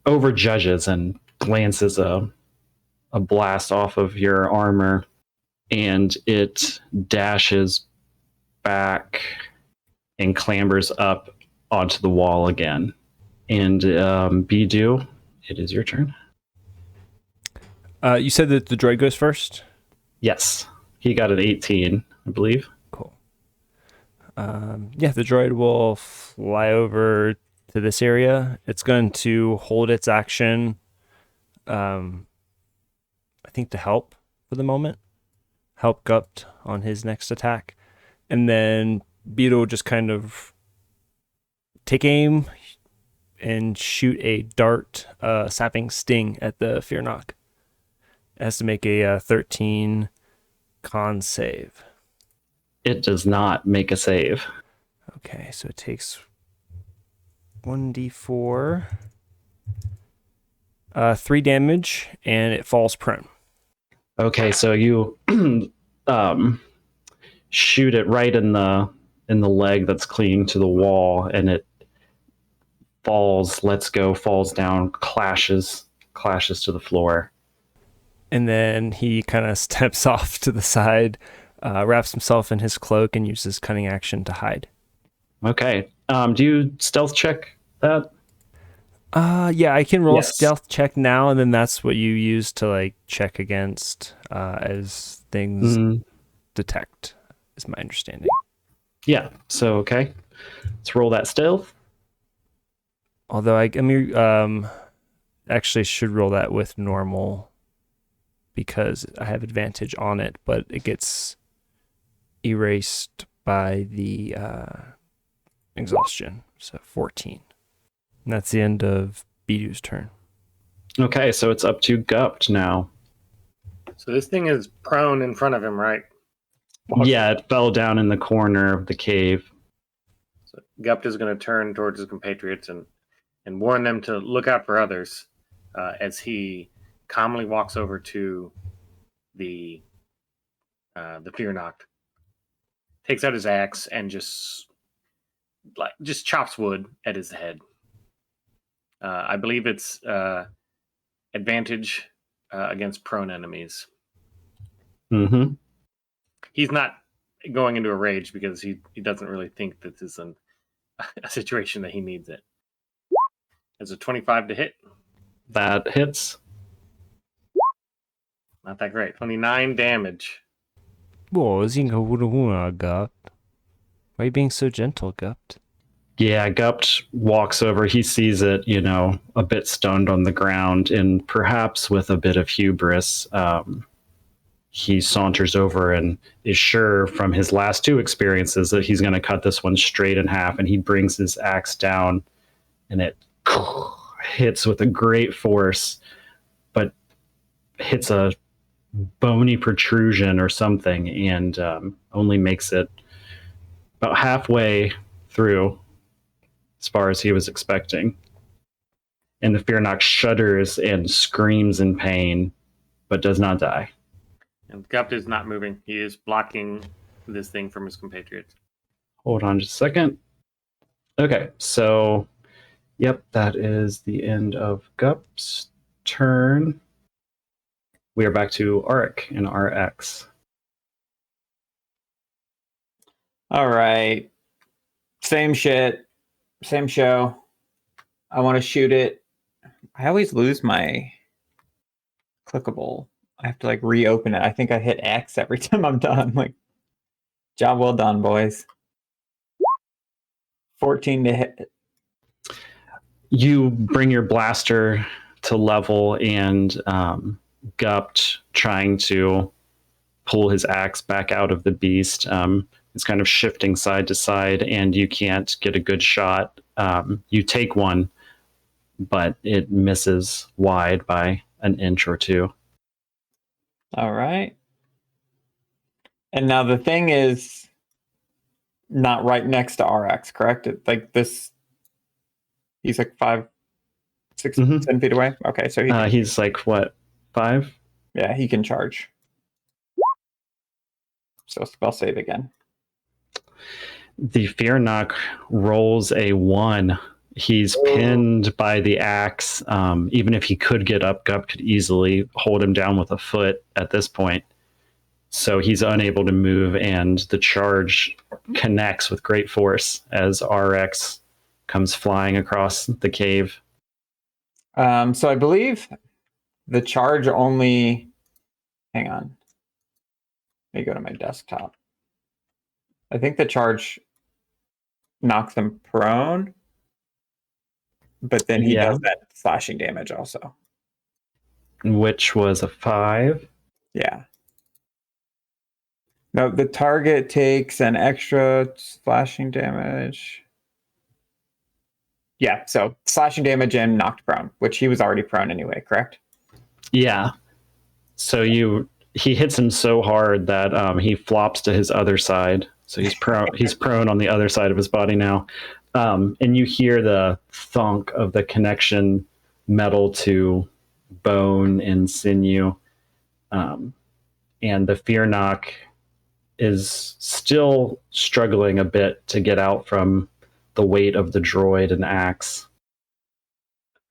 S4: overjudges and glances a blast off of your armor, and it dashes back and clambers up onto the wall again. And Bidu, it is your turn.
S1: You said that the droid goes first?
S4: Yes, he got an 18, I believe.
S1: Cool. The droid will fly over to this area. It's going to hold its action, I think, to help for the moment. Help Gupt on his next attack. And then Beetle will just kind of take aim and shoot a dart sapping sting at the Fearnoc. It has to make a 13 con save.
S4: It does not make a save.
S1: Okay, so it takes 1d4 3 damage, and it falls prone.
S4: Okay, so you shoot it right in the leg that's clinging to the wall, and it falls, lets go, falls down, clashes to the floor.
S1: And then he kind of steps off to the side, wraps himself in his cloak, and uses cunning action to hide.
S4: Okay. Do you stealth check that?
S1: Yeah, I can roll a
S4: Yes.
S1: stealth check now, and then that's what you use to like check against as things detect, is my understanding.
S4: Yeah. So okay, let's roll that stealth.
S1: Although I mean, actually should roll that with normal because I have advantage on it, but it gets erased by the exhaustion. So 14. And that's the end of Bidu's turn.
S4: Okay, so it's up to Gupt now.
S3: So this thing is prone in front of him, right?
S4: Yeah, it fell down in the corner of the cave.
S3: So Gupt is going to turn towards his compatriots and warn them to look out for others as he calmly walks over to the Fearnoc, takes out his axe and just chops wood at his head. I believe it's advantage against prone enemies.
S4: Mm-hmm.
S3: He's not going into a rage because he doesn't really think that this is a situation that he needs it. It's a 25 to hit.
S4: That hits.
S3: Not that great. 29 damage.
S1: Gupt. Why are you being so gentle, Gupt?
S4: Yeah, Gupt walks over. He sees it, a bit stunned on the ground, and perhaps with a bit of hubris, he saunters over and is sure from his last 2 experiences that he's going to cut this one straight in half, and he brings his axe down, and it hits with a great force, but hits a bony protrusion or something, and only makes it about halfway through, as far as he was expecting. And the Fearnoc shudders and screams in pain, but does not die.
S3: And Gupt is not moving. He is blocking this thing from his compatriots.
S4: Hold on just a second. Okay, so, yep, that is the end of Gupt's turn. We are back to Auric and RX.
S2: All right. Same shit. Same show. I want to shoot it. I always lose my clickable. I have to reopen it. I think I hit X every time I'm done. Job well done, boys. 14 to hit.
S4: You bring your blaster to level, and Gupt, trying to pull his axe back out of the beast, is kind of shifting side to side, and you can't get a good shot. You take one, but it misses wide by an inch or 2.
S2: All right. And now the thing is not right next to RX, correct? This. He's 5, 6, 7 feet away. Okay, so
S4: he's what, 5?
S2: Yeah, he can charge. So spell save again.
S4: The Fearnoc rolls a 1. He's pinned by the axe. Even if he could get up, Gup could easily hold him down with a foot at this point. So he's unable to move, and the charge connects with great force as RX comes flying across the cave.
S2: So I believe the charge only... Hang on. Let me go to my desktop. I think the charge knocks him prone, but then he does that slashing damage also.
S4: Which was a 5.
S2: Yeah. No, the target takes an extra slashing damage. Yeah, so slashing damage and knocked prone, which he was already prone anyway, correct?
S4: Yeah. So he hits him so hard that he flops to his other side. So he's prone on the other side of his body now. And you hear the thunk of the connection metal to bone and sinew. And the Fearnoc is still struggling a bit to get out from the weight of the droid and axe.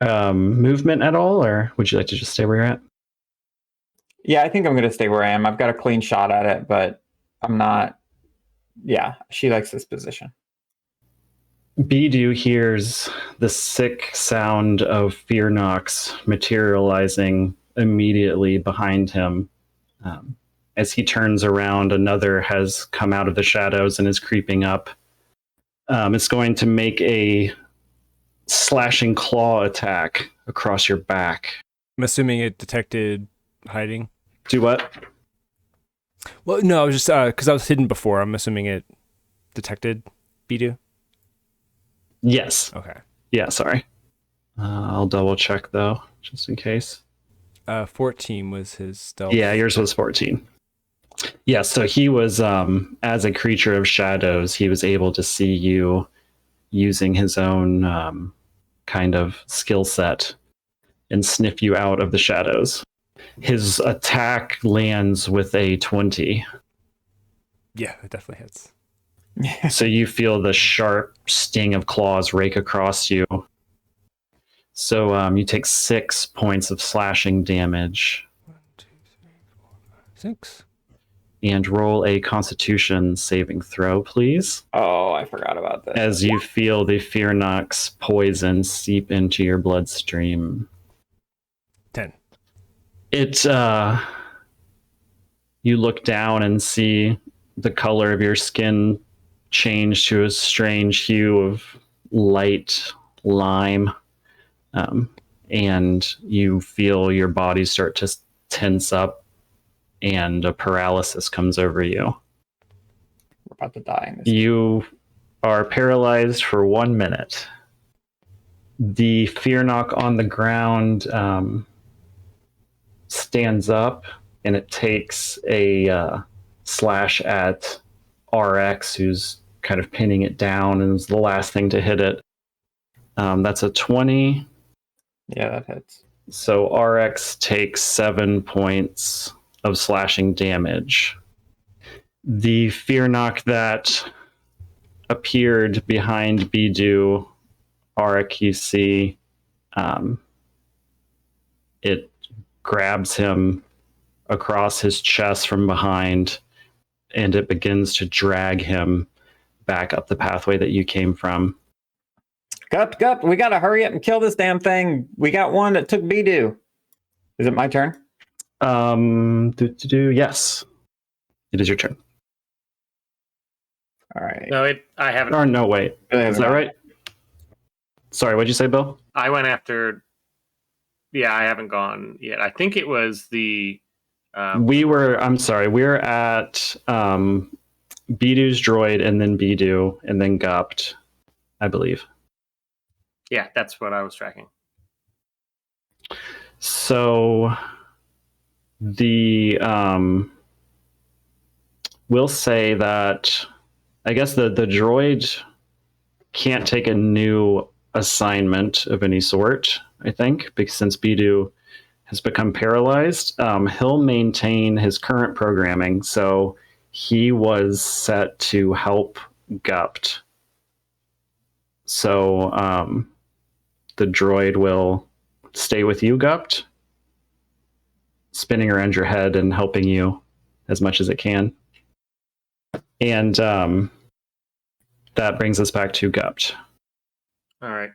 S4: Movement at all, or would you like to just stay where you're at?
S2: Yeah, I think I'm going to stay where I am. I've got a clean shot at it, but I'm not. Yeah, she likes this position.
S4: Bidu hears the sick sound of Fearnox materializing immediately behind him. As he turns around, another has come out of the shadows and is creeping up. It's going to make a slashing claw attack across your back.
S1: I'm assuming it detected hiding.
S4: Do what?
S1: Well, no, I was just because I was hidden before. I'm assuming it detected Bidu.
S4: Yes.
S1: Okay.
S4: Yeah, sorry. I'll double check though, just in case.
S1: 14 was his stealth.
S4: Yeah, yours was 14. Yeah, so he was, as a creature of shadows, he was able to see you using his own kind of skill set and sniff you out of the shadows. His attack lands with a 20.
S1: Yeah, it definitely hits.
S4: So you feel the sharp sting of claws rake across you. So you take 6 points of slashing damage.
S1: 1, 2, 3, 4, 5, 6.
S4: And roll a Constitution saving throw, please.
S2: Oh, I forgot about this.
S4: As you feel the Fearnox poison seep into your bloodstream.
S1: 10.
S4: It, you look down and see the color of your skin change to a strange hue of light lime. And you feel your body start to tense up and a paralysis comes over you.
S2: We're about to die in this.
S4: You are paralyzed for 1 minute. The Fearnoc on the ground stands up and it takes a slash at RX, who's kind of pinning it down and is the last thing to hit it. That's a 20.
S2: Yeah, that hits.
S4: So RX takes 7 points of slashing damage. The Fearnoc that appeared behind Bidu, RX, you see, it grabs him across his chest from behind, and it begins to drag him back up the pathway that you came from.
S2: Gup, we gotta hurry up and kill this damn thing. We got one that took Bidu. Is it my turn?
S4: Yes. It is your turn.
S2: All right.
S3: No, I haven't.
S4: Or no, wait. Is that right? Sorry, what'd you say, Bill?
S3: I went after. Yeah, I haven't gone yet. I think it was the.
S4: I'm sorry, we're at Bidu's droid and then Bidu and then Gupt, I believe.
S3: Yeah, that's what I was tracking.
S4: So we'll say that I guess the droid can't take a new assignment of any sort, I think, because since Bidu has become paralyzed, he'll maintain his current programming. So he was set to help Gupt. So the droid will stay with you, Gupt, spinning around your head and helping you as much as it can. And that brings us back to Gupt.
S3: All right.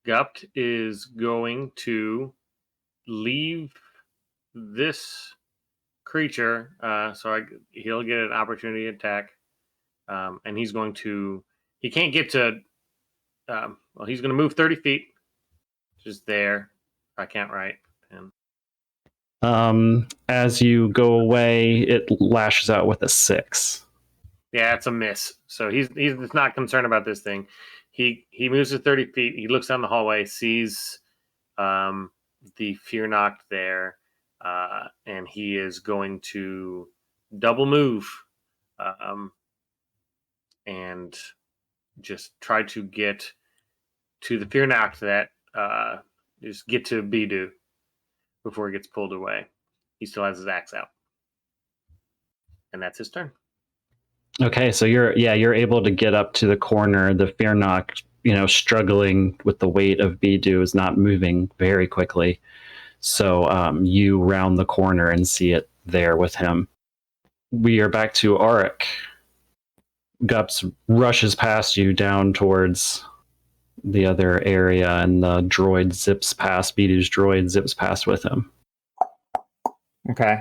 S3: Gupt is going to leave this creature, he'll get an opportunity attack, and he's going to. He can't get to. He's going to move 30 feet. Just there. I can't write. And
S4: as you go away, it lashes out with a 6.
S3: yeah, it's a miss. So he's not concerned about this thing. He moves to 30 feet. He looks down the hallway, sees the Fearnoc there, and he is going to double move and just try to get to the Fearnoc that Just get to Bidu before he gets pulled away. He still has his axe out. And that's his turn.
S4: Okay, so you're able to get up to the corner. The Fearnoc, struggling with the weight of Bidu, is not moving very quickly. So you round the corner and see it there with him. We are back to Auric. Gups rushes past you down towards the other area, and the droid zips past. Bidu's droid zips past with him.
S2: Okay.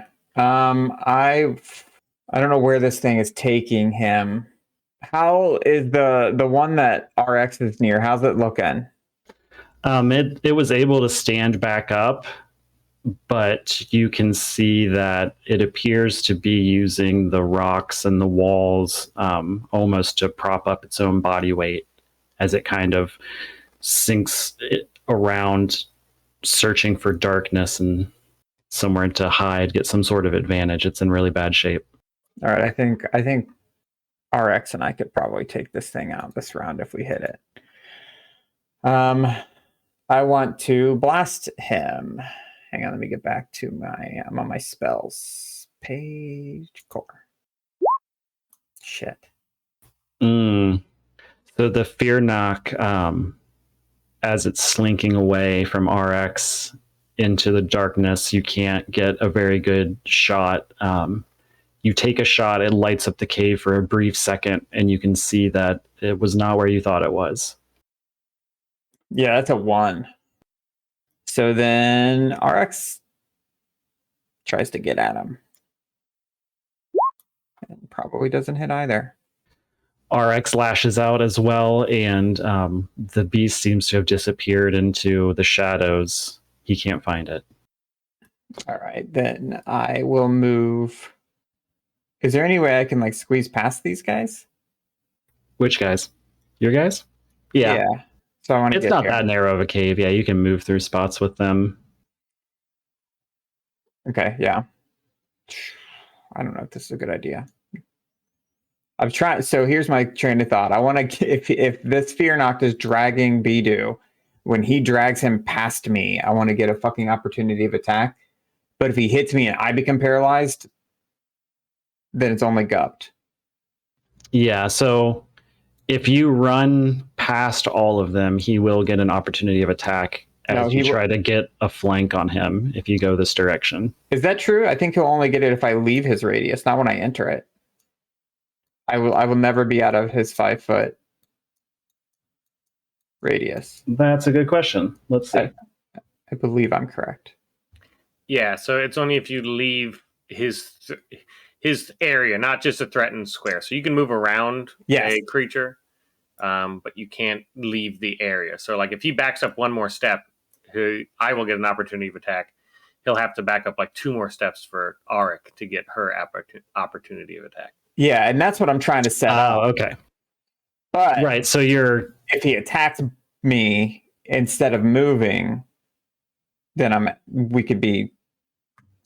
S2: I don't know where this thing is taking him. How is the one that RX is near? How's it looking?
S4: It was able to stand back up, but you can see that it appears to be using the rocks and the walls almost to prop up its own body weight as it kind of sinks around, searching for darkness and somewhere to hide, get some sort of advantage. It's in really bad shape.
S2: All right, I think RX and I could probably take this thing out this round if we hit it. I want to blast him. Hang on, let me get back to I'm on my spells page. Core. Shit.
S4: So the Fearnoc, as it's slinking away from RX into the darkness, you can't get a very good shot. You take a shot, it lights up the cave for a brief second, and you can see that it was not where you thought it was.
S2: Yeah, that's a 1. So then RX tries to get at him. And probably doesn't hit either.
S4: RX lashes out as well, and the beast seems to have disappeared into the shadows. He can't find it.
S2: All right, then I will move. Is there any way I can squeeze past these guys?
S4: Which guys? Your guys? Yeah.
S2: So I want to
S4: It's
S2: get
S4: not
S2: here.
S4: that narrow of a cave. Yeah, you can move through spots with them.
S2: Okay, yeah. I don't know if this is a good idea. I've tried. So here's my train of thought. I want to, if this Fearnoc is dragging Bidu, when he drags him past me, I want to get a fucking opportunity of attack. But if he hits me and I become paralyzed, then it's only gupped.
S4: Yeah, so if you run past all of them, he will get an opportunity of attack as you try to get a flank on him if you go this direction.
S2: Is that true? I think he'll only get it if I leave his radius, not when I enter it. I will never be out of his 5-foot radius.
S4: That's a good question. Let's see.
S2: I believe I'm correct.
S3: Yeah, so it's only if you leave his area, not just a threatened square. So you can move around a creature, but you can't leave the area. So if he backs up one more step, I will get an opportunity of attack. He'll have to back up 2 more steps for Auric to get her opportunity of attack.
S2: Yeah, and that's what I'm trying to set up.
S4: Oh, okay.
S2: But
S4: right, so
S2: if he attacks me instead of moving, then we could be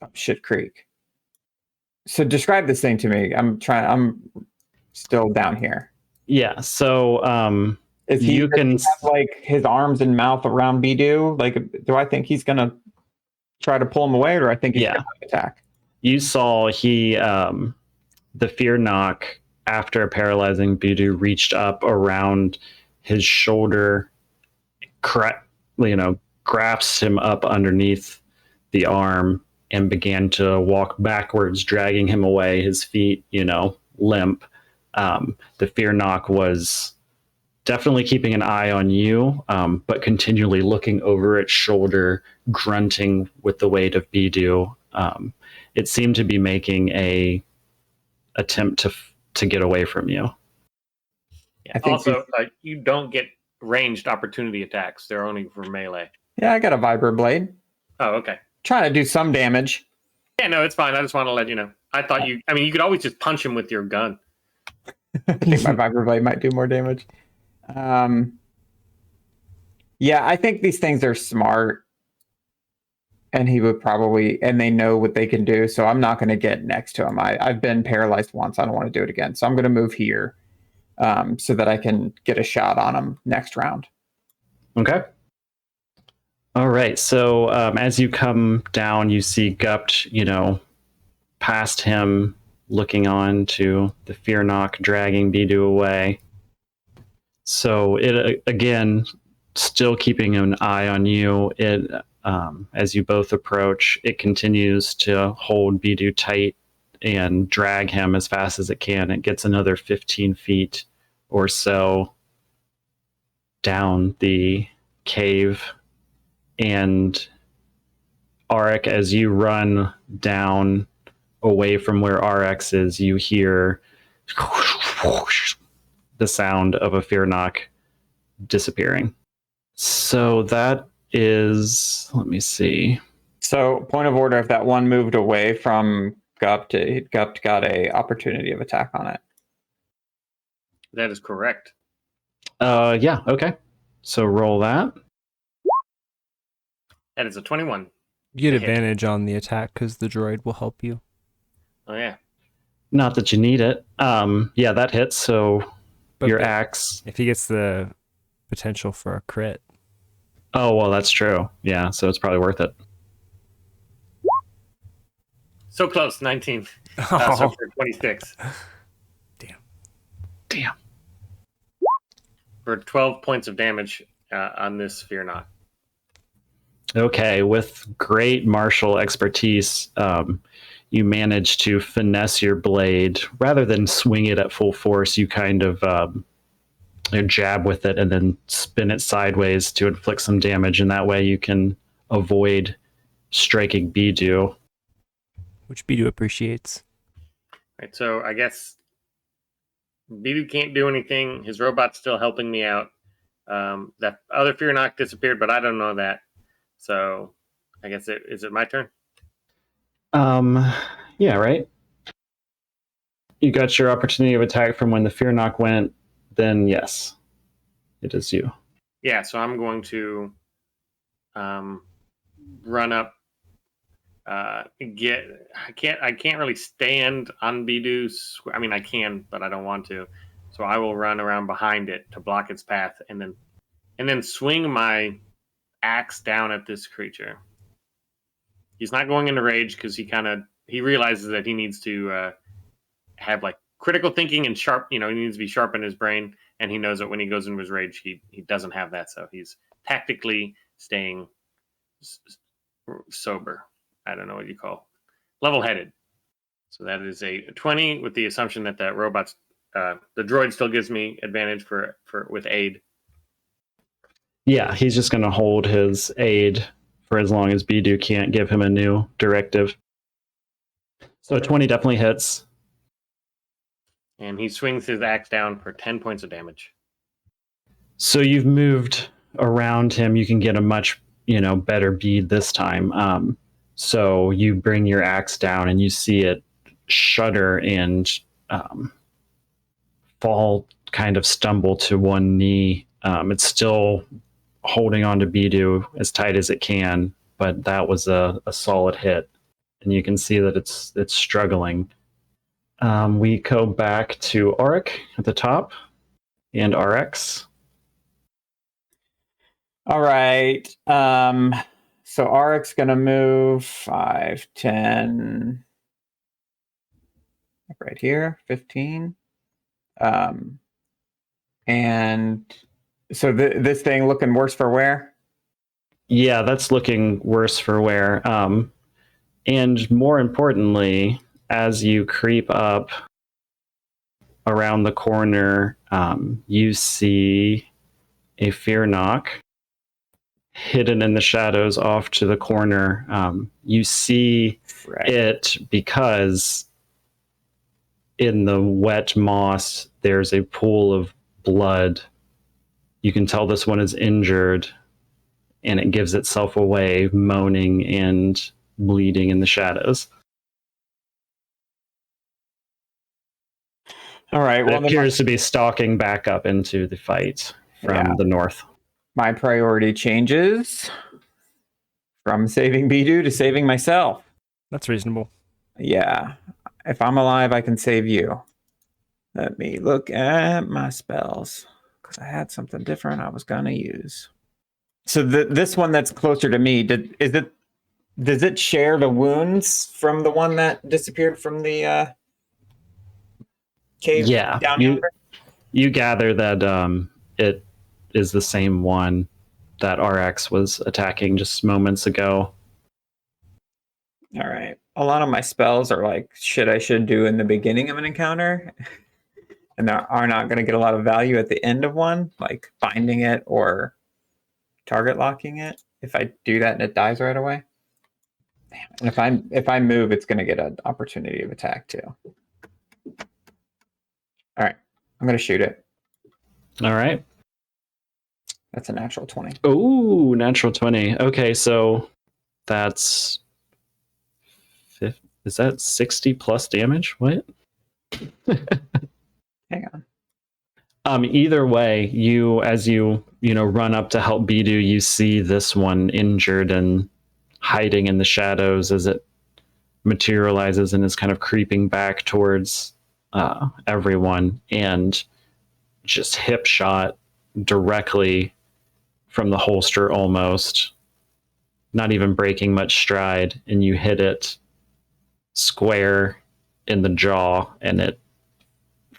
S2: up shit creek. So describe this thing to me. I'm still down here.
S4: Yeah, so
S2: does he have his arms and mouth around Bidu? Do I think he's gonna try to pull him away, or I think he's gonna attack?
S4: You saw the Fearnoc, after paralyzing Bidu, reached up around his shoulder, grasped him up underneath the arm, and began to walk backwards, dragging him away, his feet, limp. The Fearnoc was definitely keeping an eye on you, but continually looking over its shoulder, grunting with the weight of Bidu. It seemed to be making a attempt to get away from you.
S3: I think also, you don't get ranged opportunity attacks. They're only for melee.
S2: Yeah, I got a Vibroblade.
S3: Oh, okay.
S2: Trying to do some damage.
S3: Yeah, no, it's fine. I just want to let you know. I thought you could always just punch him with your gun.
S2: I think my Vibroblade might do more damage. Yeah, I think these things are smart. And he would probably, and they know what they can do. So I'm not going to get next to him. I've been paralyzed once. I don't want to do it again. So I'm going to move here so that I can get a shot on him next round.
S4: Okay. All right. So as you come down, you see Gupt, past him, looking on to the Fearnoc dragging Bidu away. So it again, still keeping an eye on you. It as you both approach, it continues to hold Bidu tight and drag him as fast as it can. It gets another 15 feet or so down the cave, and Arik, as you run down away from where RX is, you hear the sound of a Fearnoc disappearing. So that is, let me see.
S2: So, point of order: if that one moved away from Gupt, Gupt got a opportunity of attack on it.
S3: That is correct.
S4: Yeah, okay. So roll that.
S3: That is a 21.
S1: You get
S3: To hit.
S1: advantage on the attack because the droid will help you.
S3: Oh, yeah.
S4: Not that you need it. Yeah, that hits. So
S1: But
S4: your axe.
S1: if he gets the potential for a crit.
S4: Oh, well, that's true. Yeah, so it's probably worth it.
S3: So close, 19. So
S1: Oh,
S3: for 26.
S4: Damn.
S3: For 12 points of damage on this Fearnoc.
S4: Okay, with great martial expertise, you manage to finesse your blade. Rather than swing it at full force, you kind of jab with it and then spin it sideways to inflict some damage, and that way you can avoid striking Bidu.
S1: which Bidu appreciates.
S3: Right, so I guess Bidu can't do anything. His robot's still helping me out. That other Fearnoc disappeared, but I don't know that. So I guess is it my turn?
S4: Yeah, right? You got your opportunity of attack from when the Fearnoc went, then yes, it is you.
S3: Yeah, so I'm going to run up. I can't really stand on Bidu's. I mean, I can, but I don't want to. So I will run around behind it to block its path, and then swing my axe down at this creature. He's not going into rage because he realizes that he needs to have like critical thinking and sharp. He needs to be sharp in his brain, and he knows that when he goes into his rage, he doesn't have that. So he's tactically staying sober. I don't know what you call level-headed. So that is a 20 with the assumption that the droid still gives me advantage for with aid.
S4: Yeah, he's just going to hold his aid for as long as Bidu can't give him a new directive. So 20 definitely hits.
S3: And he swings his axe down for 10 points of damage.
S4: So you've moved around him. You can get a much, better bead this time. So you bring your axe down and you see it shudder and fall, kind of stumble to one knee. It's still holding on to Bidu as tight as it can, but that was a solid hit. And you can see that it's struggling. We go back to Auric at the top and RX.
S2: All right. So Arik's going to move 5, 10, right here, 15. And so this thing looking worse for wear?
S4: Yeah, that's looking worse for wear. And more importantly, as you creep up around the corner, you see a Fearnoc hidden in the shadows off to the corner. You see it because in the wet moss, there's a pool of blood. You can tell this one is injured, and it gives itself away, moaning and bleeding in the shadows.
S2: All right.
S4: Well, it appears to be stalking back up into the fight from the north.
S2: My priority changes from saving Bidu to saving myself.
S1: That's reasonable.
S2: Yeah. If I'm alive, I can save you. Let me look at my spells, because I had something different I was going to use. So this one that's closer to me, does it share the wounds from the one that disappeared from the cave
S4: Yeah,
S2: down yonder?
S4: you gather that it is the same one that RX was attacking just moments ago.
S2: All right. A lot of my spells are like shit I should do in the beginning of an encounter, and they are not going to get a lot of value at the end of one, like binding it or target locking it. If I do that and it dies right away, and if I move, it's going to get an opportunity of attack too. All right, I'm going to shoot it.
S4: All right.
S2: That's a natural 20.
S4: Ooh, natural 20. Okay, so that's is that 60 plus damage? What?
S2: Hang on.
S4: Either way, as you run up to help Bidu, you see this one injured and hiding in the shadows as it materializes and is kind of creeping back towards everyone, and just hip shot directly from the holster, almost not even breaking much stride, and you hit it square in the jaw, and it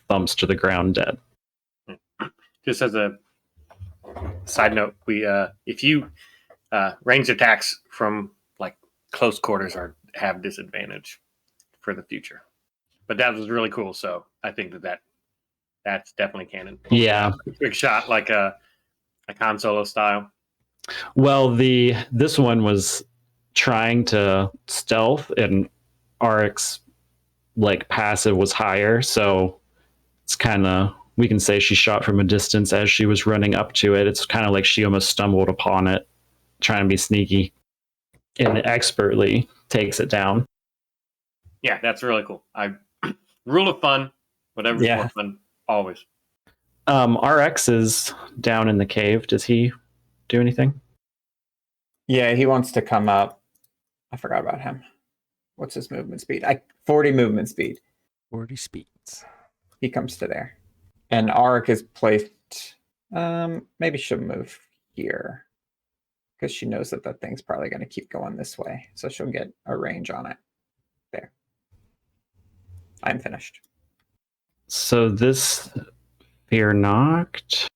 S4: thumps to the ground dead.
S3: Just as a side note, we if you ranged attacks from like close quarters have disadvantage for the future. But that was really cool, so I think that's definitely canon.
S4: Yeah.
S3: Quick shot like a Han Solo style.
S4: Well, this one was trying to stealth, and RX like passive was higher, so it's kind of, we can say she shot from a distance as she was running up to it. It's kind of like she almost stumbled upon it, trying to be sneaky, and expertly takes it down.
S3: Yeah, that's really cool. Rule of fun, whatever's more fun, always.
S4: RX is down in the cave. Does he do anything?
S2: Yeah, he wants to come up. I forgot about him. What's his movement speed? 40 movement speed.
S1: 40 speeds.
S2: He comes to there. And Auric is placed. Maybe she'll move here because she knows that thing's probably going to keep going this way. So she'll get a range on it. There. I'm finished.
S4: So this Fearnoc.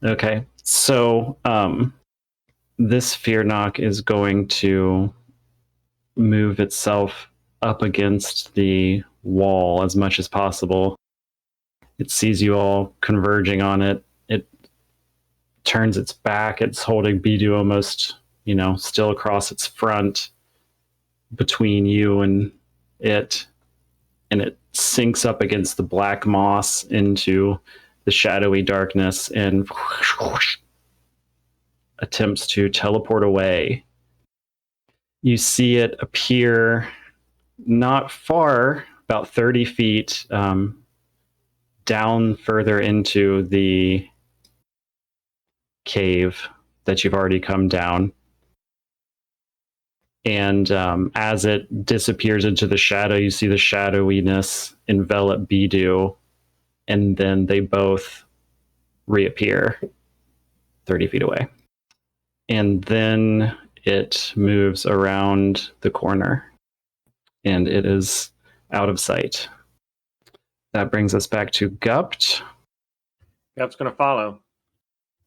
S4: Okay. So this Fearnoc is going to move itself up against the wall as much as possible. It sees you all converging on it. It turns its back. It's holding Bidu almost, still across its front between you and it. And it sinks up against the black moss into the shadowy darkness and attempts to teleport away. You see it appear not far, about 30 feet down further into the cave that you've already come down. And as it disappears into the shadow, you see the shadowiness envelop Bidu, and then they both reappear 30 feet away. And then it moves around the corner, and it is out of sight. That brings us back to Gupt.
S3: Gup's going to follow.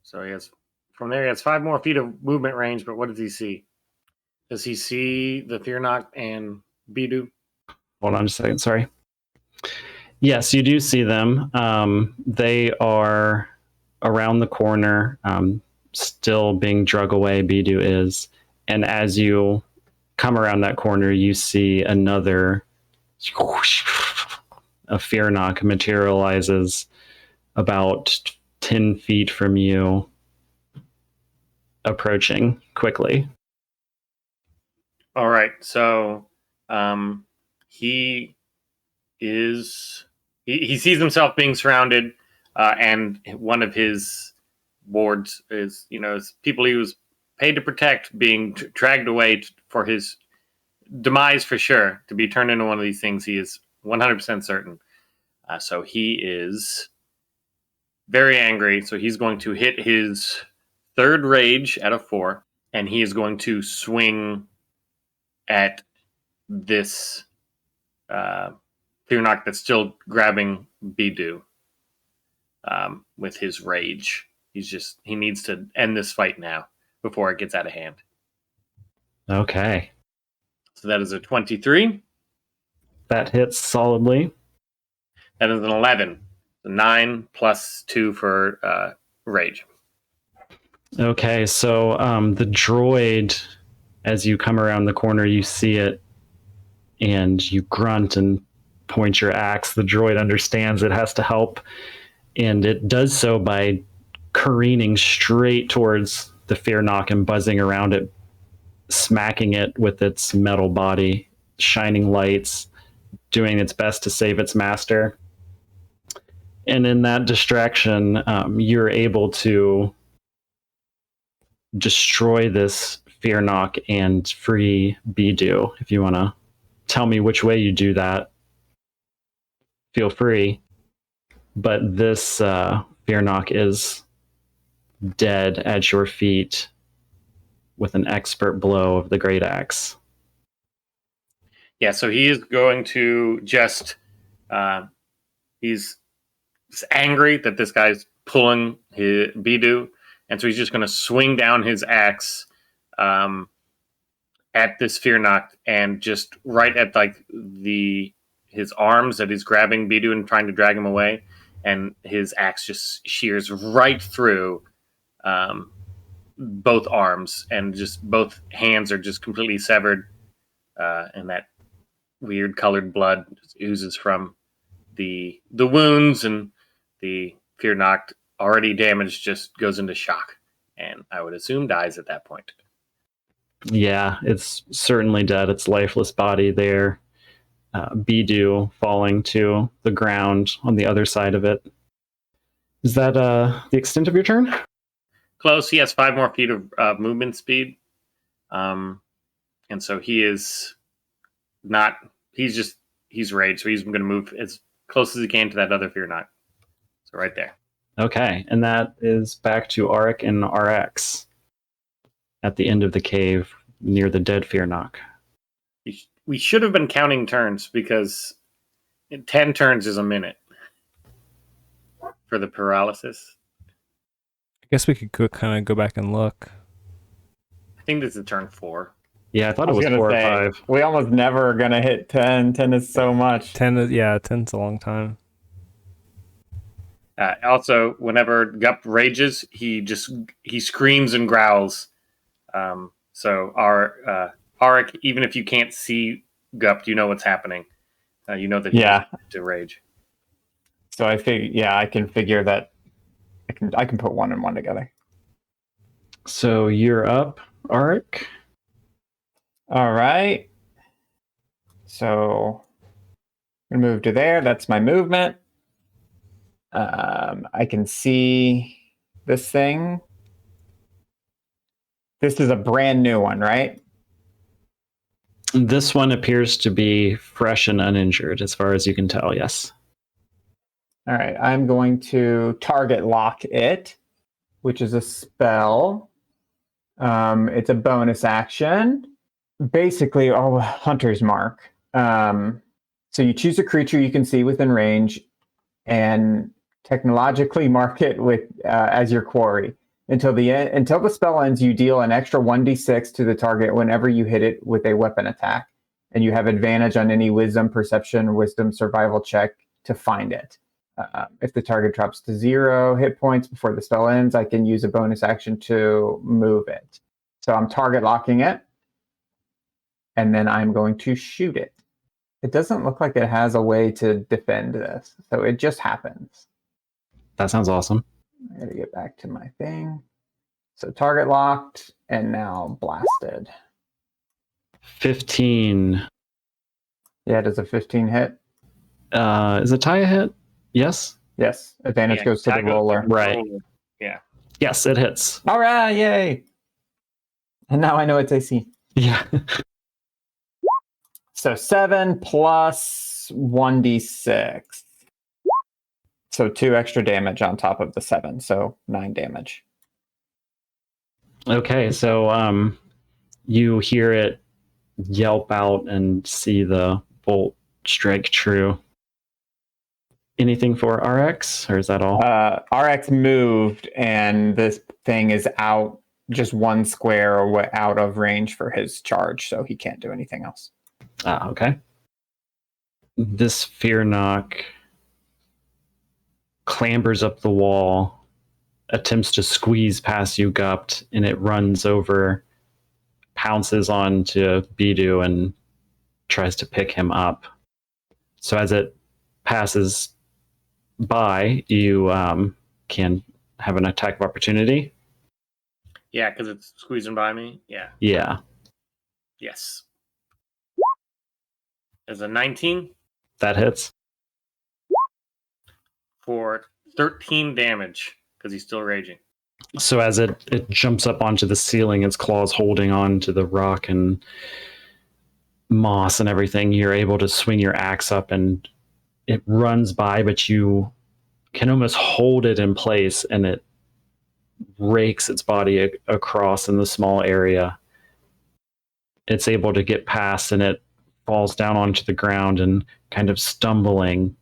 S3: So he has 5 more feet of movement range, but what does he see? Does he see the Fearnoc and Bidu?
S4: Hold on just a second, sorry. Yes, you do see them. They are around the corner, still being drug away, Bidu is. And as you come around that corner, you see another a Fearnoc materializes about 10 feet from you, approaching quickly.
S3: All right, so he sees himself being surrounded, and one of his wards is people he was paid to protect being dragged away for his demise, for sure, to be turned into one of these things. He is 100% certain. So he is very angry, so he's going to hit his third rage out of 4, and he is going to swing at this Fearnoc that's still grabbing Bidu with his rage. He needs to end this fight now before it gets out of hand.
S4: Okay.
S3: So that is a 23.
S4: That hits solidly.
S3: That is an 11. 9 plus 2 for rage.
S4: Okay, so the droid, as you come around the corner, you see it, and you grunt and point your axe. The droid understands it has to help, and it does so by careening straight towards the Fearnoc and buzzing around it, smacking it with its metal body, shining lights, doing its best to save its master. And in that distraction, you're able to destroy this Fearnoc and free Bidu. If you want to tell me which way you do that, feel free. But this Fearnoc is dead at your feet with an expert blow of the great axe.
S3: Yeah, so he is going to just he's angry that this guy's pulling his Bidu, and so he's just going to swing down his axe at this Fearnoc, and just right at like his arms that he's grabbing Bidu and trying to drag him away, and his axe just shears right through both arms, and just both hands are just completely severed, and that weird colored blood just oozes from the wounds, and the Fearnoc, already damaged, just goes into shock, and I would assume dies at that point.
S4: Yeah, it's certainly dead. Its lifeless body there. Bidu falling to the ground on the other side of it. Is that the extent of your turn?
S3: Close. He has 5 more feet of movement speed. And so he is not, he's raged, so he's going to move as close as he can to that other Fearnoc. So right there.
S4: Okay, and that is back to Auric and RX at the end of the cave near the dead Fearnoc.
S3: We should have been counting turns, because 10 turns is a minute for the paralysis.
S1: I guess we could kind of go back and look.
S3: I think this is turn 4.
S4: Yeah, I thought it was 4 or 5.
S2: We almost never are going to hit 10. 10 is so much.
S1: 10's a long time.
S3: Also, whenever Gup rages, he screams and growls. So our Auric, even if you can't see Gup, you know what's happening. You know that he's to rage.
S2: So I can figure that. I can put 1 and 1 together.
S4: So you're up, Auric.
S2: All right. So I'm gonna move to there. That's my movement. I can see this thing. This is a brand new one, right?
S4: This one appears to be fresh and uninjured, as far as you can tell, yes.
S2: All right, I'm going to target lock it, which is a spell. It's a bonus action. Basically, Hunter's Mark. So you choose a creature you can see within range and technologically mark it with as your quarry. Until the spell ends, you deal an extra 1d6 to the target whenever you hit it with a weapon attack, and you have advantage on any wisdom, perception, wisdom, survival check to find it. If the target drops to 0 hit points before the spell ends, I can use a bonus action to move it. So I'm target locking it, and then I'm going to shoot it. It doesn't look like it has a way to defend this, so it just happens.
S4: That sounds awesome.
S2: I gotta get back to my thing. So target locked and now blasted.
S4: 15.
S2: Yeah, does a 15 hit?
S4: Is a tie a hit? Yes?
S2: Yes. Advantage goes to the roller.
S4: Right.
S3: Yeah.
S4: Yes, it hits.
S2: All right, yay. And now I know it's AC.
S4: Yeah.
S2: So 7 plus 1d6. So 2 extra damage on top of the 7, so 9 damage.
S4: Okay, so you hear it yelp out and see the bolt strike true. Anything for RX, or is that all?
S2: RX moved, and this thing is out just 1 square out of range for his charge, so he can't do anything else.
S4: Okay. This Fearnoc clambers up the wall, attempts to squeeze past you, Gupt, and it runs over, pounces onto Bidu, and tries to pick him up. So as it passes by, you can have an attack of opportunity.
S3: Yeah, because it's squeezing by me. Yeah.
S4: Yeah,
S3: Yes. There's a 19
S4: that hits.
S3: for 13 damage because he's still raging.
S4: So as it jumps up onto the ceiling, its claws holding on to the rock and moss and everything, you're able to swing your axe up and it runs by, but you can almost hold it in place, and it rakes its body across in the small area. It's able to get past, and it falls down onto the ground and kind of stumbling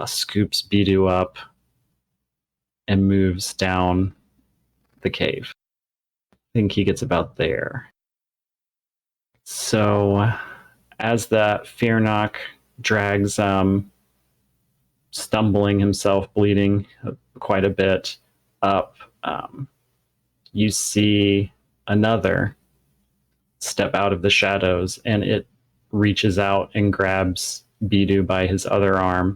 S4: scoops Bidu up and moves down the cave. I think he gets about there. So as that Fearnoc drags, stumbling himself, bleeding quite a bit up, you see another step out of the shadows, and it reaches out and grabs Bidu by his other arm.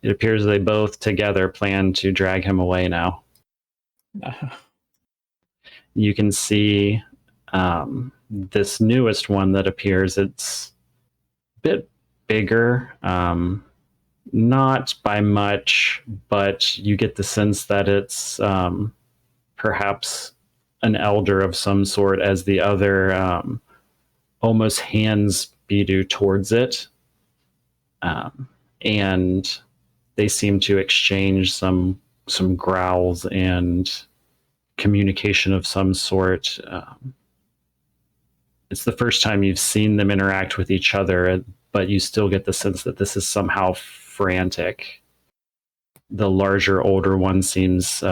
S4: It appears they both together plan to drag him away now. You can see this newest one that appears. It's a bit bigger, not by much, but you get the sense that it's perhaps an elder of some sort, as the other almost hands Bidu towards it. And they seem to exchange some growls and communication of some sort. It's the first time you've seen them interact with each other, but you still get the sense that this is somehow frantic. The larger, older one seems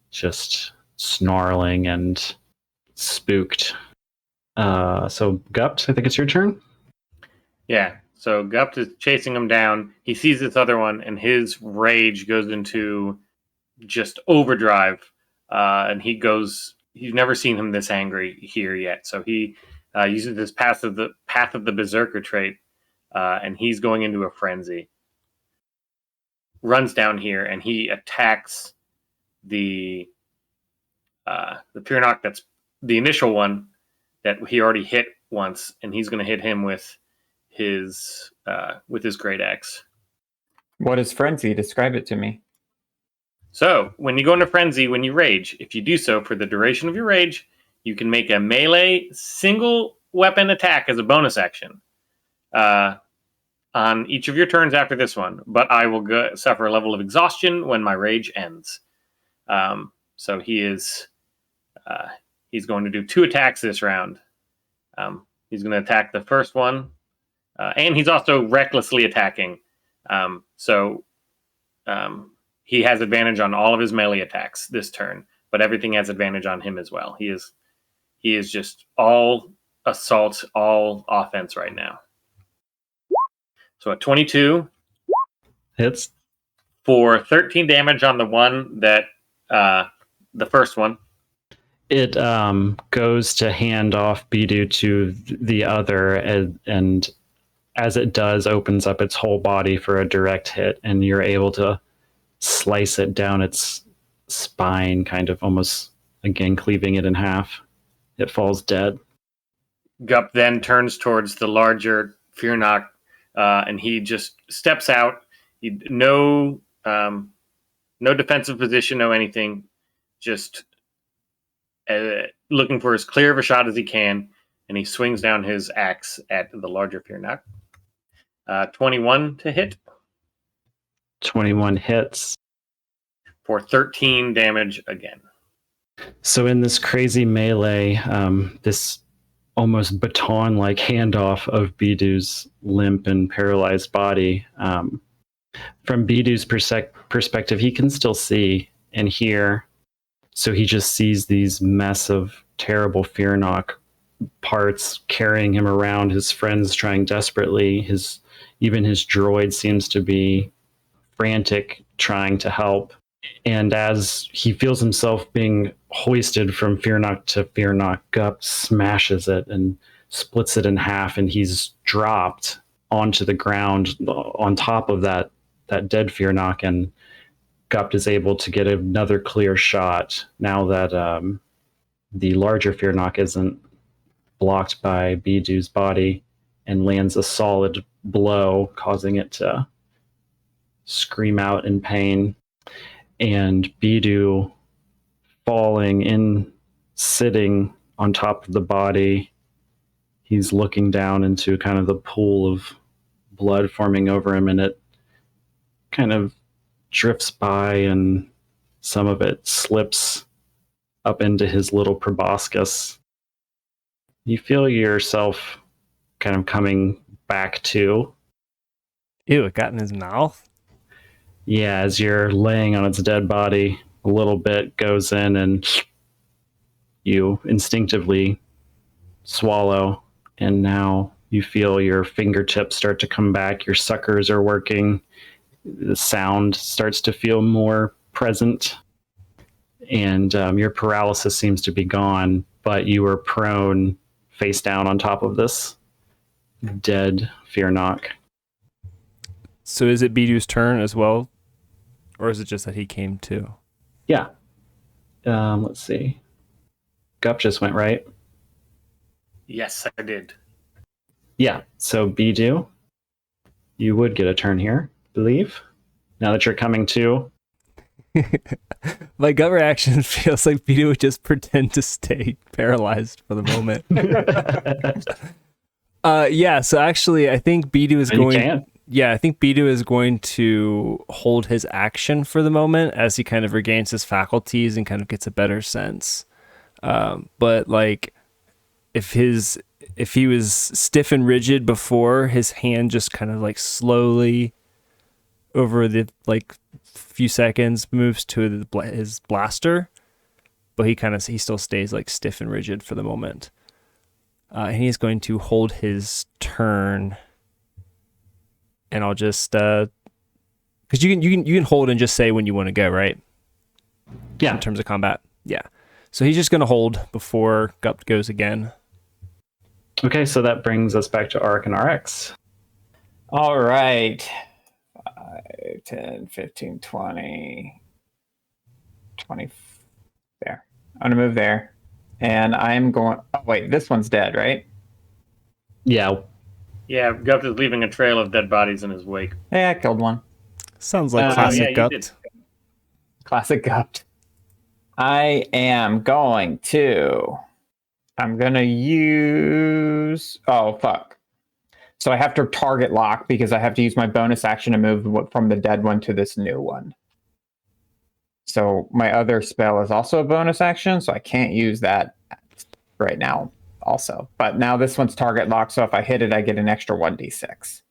S4: just snarling and spooked. So Gupt, I think it's your turn.
S3: Yeah. So Gupt is chasing him down. He sees this other one, and his rage goes into just overdrive. And he goes. You've never seen him this angry here yet. So he uses this path of the berserker trait, and he's going into a frenzy. Runs down here, and he attacks the Fearnoc. That's the initial one that he already hit once, and he's going to hit him with his great axe.
S2: What is frenzy? Describe it to me.
S3: So when you go into frenzy, when you rage, if you do so for the duration of your rage, you can make a melee single weapon attack as a bonus action on each of your turns after this one. But I will suffer a level of exhaustion when my rage ends. So he's going to do 2 attacks this round. He's going to attack the first one, and he's also recklessly attacking. He has advantage on all of his melee attacks this turn, but everything has advantage on him as well. He is just all assault, all offense right now. So at 22
S4: Hits.
S3: for 13 damage on the one that the first one.
S4: It goes to hand off Bidu to the other, and as it does, opens up its whole body for a direct hit, and you're able to slice it down its spine, kind of almost, again, cleaving it in half. It falls dead.
S3: Gup then turns towards the larger Fearnoc, and he just steps out. No defensive position, no anything. Just looking for as clear of a shot as he can, and he swings down his axe at the larger Fearnoc. 21 to hit.
S4: 21 hits.
S3: For 13 damage again.
S4: So in this crazy melee, this almost baton-like handoff of Bidu's limp and paralyzed body, from Bidu's perspective, he can still see and hear. So he just sees these mess of terrible Fearnoc parts carrying him around, his friends trying desperately. Even his droid seems to be frantic, trying to help. And as he feels himself being hoisted from Fearnoc to Fearnoc, Gup smashes it and splits it in half, and he's dropped onto the ground on top of that dead Fearnoc, and Gup is able to get another clear shot now that the larger Fearnoc isn't blocked by Bidu's body, and lands a solid blow, causing it to scream out in pain. And Bidu sitting on top of the body, he's looking down into kind of the pool of blood forming over him, and it kind of drifts by, and some of it slips up into his little proboscis. You feel yourself kind of coming back to.
S1: Ew, it got in his mouth?
S4: Yeah, as you're laying on its dead body, a little bit goes in, and you instinctively swallow, and now you feel your fingertips start to come back, your suckers are working, the sound starts to feel more present, and your paralysis seems to be gone, but you are prone, face down on top of this dead Fearnoc.
S1: So is it Bidu's turn as well? Or is it just that he came to?
S4: Yeah. Let's see. Gup just went, right?
S3: Yes, I did.
S4: Yeah. So Bidu, you would get a turn here, I believe. Now that you're coming to.
S1: My gut reaction feels like Bidu would just pretend to stay paralyzed for the moment. Yeah, so actually I think Bidu is going... Yeah, I think Bidu is going to hold his action for the moment as he kind of regains his faculties and kind of gets a better sense. But like, if he was stiff and rigid before, his hand just kind of like slowly over the like few seconds moves to his blaster, but he still stays like stiff and rigid for the moment. And he's going to hold his turn. And I'll just, because you can hold and just say when you want to go, right?
S4: Yeah.
S1: In terms of combat, yeah. So he's just gonna hold before Gup goes again.
S4: Okay, so that brings us back to Arc and RX.
S2: All right. 5, 10, 15, 20. 20. There. I'm gonna move there, and I'm going. Oh wait, this one's dead, right?
S4: Yeah.
S3: Yeah, Gup is leaving a trail of dead bodies in his wake.
S2: Hey, I killed one.
S1: Sounds like classic Gup.
S2: Classic Gup. I am going to. I'm gonna use. Oh fuck! So I have to target lock because I have to use my bonus action to move from the dead one to this new one. So my other spell is also a bonus action, so I can't use that right now. Also, but now this one's target lock, so if I hit it, I get an extra 1d6.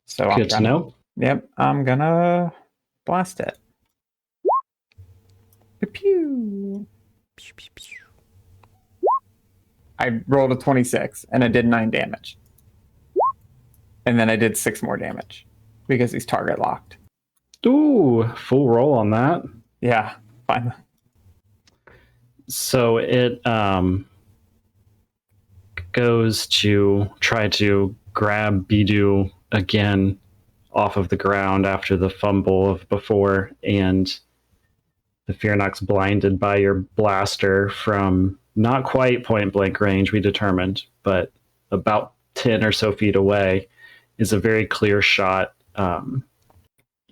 S2: So
S4: good to know.
S2: Yep, I'm gonna blast it. Pew. I rolled a 26 and I did 9 damage, and then I did 6 more damage because he's target locked.
S4: Ooh, full roll on that.
S2: Yeah, fine.
S4: So it goes to try to grab Bidu again off of the ground after the fumble of before, and the Fearnoc's blinded by your blaster from not quite point blank range, we determined, but about 10 or so feet away is a very clear shot.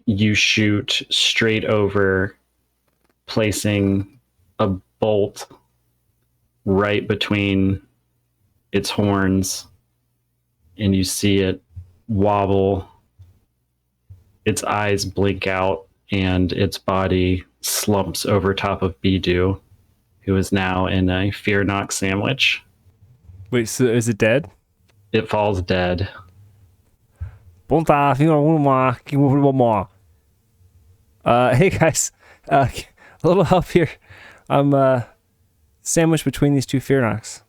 S4: You shoot straight over, placing a bolt right between its horns, and you see it wobble its eyes blink out and its body slumps over top of Bidu, who is now in a Fearnoc sandwich.
S1: Wait, so is it dead?
S4: It falls dead.
S1: Hey guys, a little help here. I'm sandwiched between these two Fearnocs,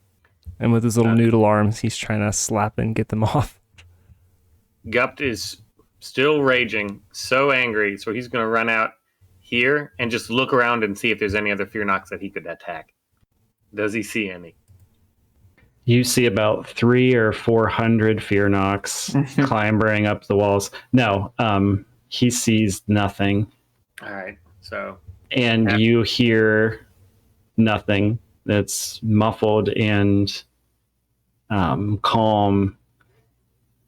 S1: and with his little noodle arms, he's trying to slap and get them off.
S3: Gupt is still raging, so angry, so he's going to run out here and just look around and see if there's any other Fearnocs that he could attack. Does he see any?
S4: You see about 300 or 400 Fearnocs clambering up the walls. No, he sees nothing.
S3: All right, so...
S4: And you hear nothing. That's muffled and calm.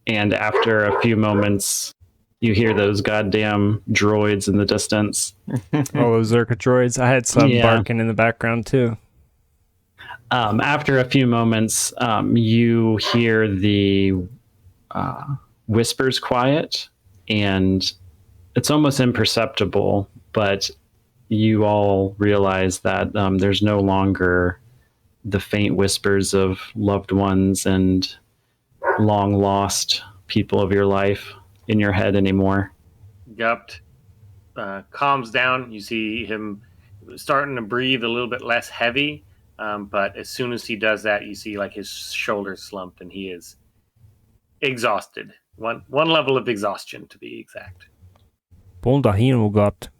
S4: And after a few moments, you hear those goddamn droids in the distance.
S1: Oh, those Zerka droids. I had some barking in the background too.
S4: After a few moments, you hear the whispers quiet, and it's almost imperceptible, but you all realize that there's no longer the faint whispers of loved ones and long lost people of your life in your head anymore.
S3: Gupt calms down. You see him starting to breathe a little bit less heavy, but as soon as he does that, you see like his shoulders slump and he is exhausted. One level of exhaustion, to be exact.
S1: Well, Gupt,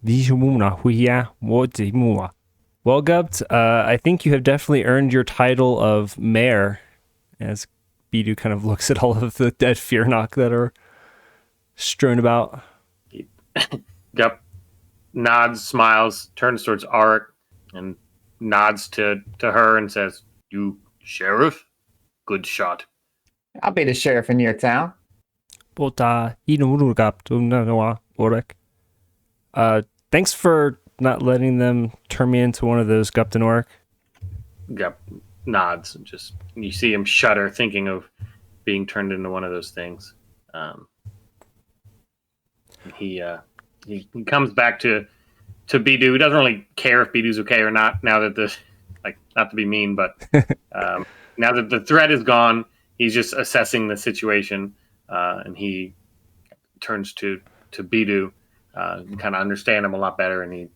S1: I think you have definitely earned your title of mayor, as Bidu kind of looks at all of the dead Fearnoc that are strewn about.
S3: Gup nods, smiles, turns towards Arik, and nods to her and says, "You sheriff? Good shot."
S2: I'll be the sheriff in your town.
S1: Thanks for not letting them turn me into one of those Gupton.
S3: Gup nods and just you see him shudder, thinking of being turned into one of those things. He comes back to Bidu. He doesn't really care if Bidu's okay or not. Now that not to be mean, but now that the threat is gone, he's just assessing the situation, and he turns to Bidu, kind of understand him a lot better, and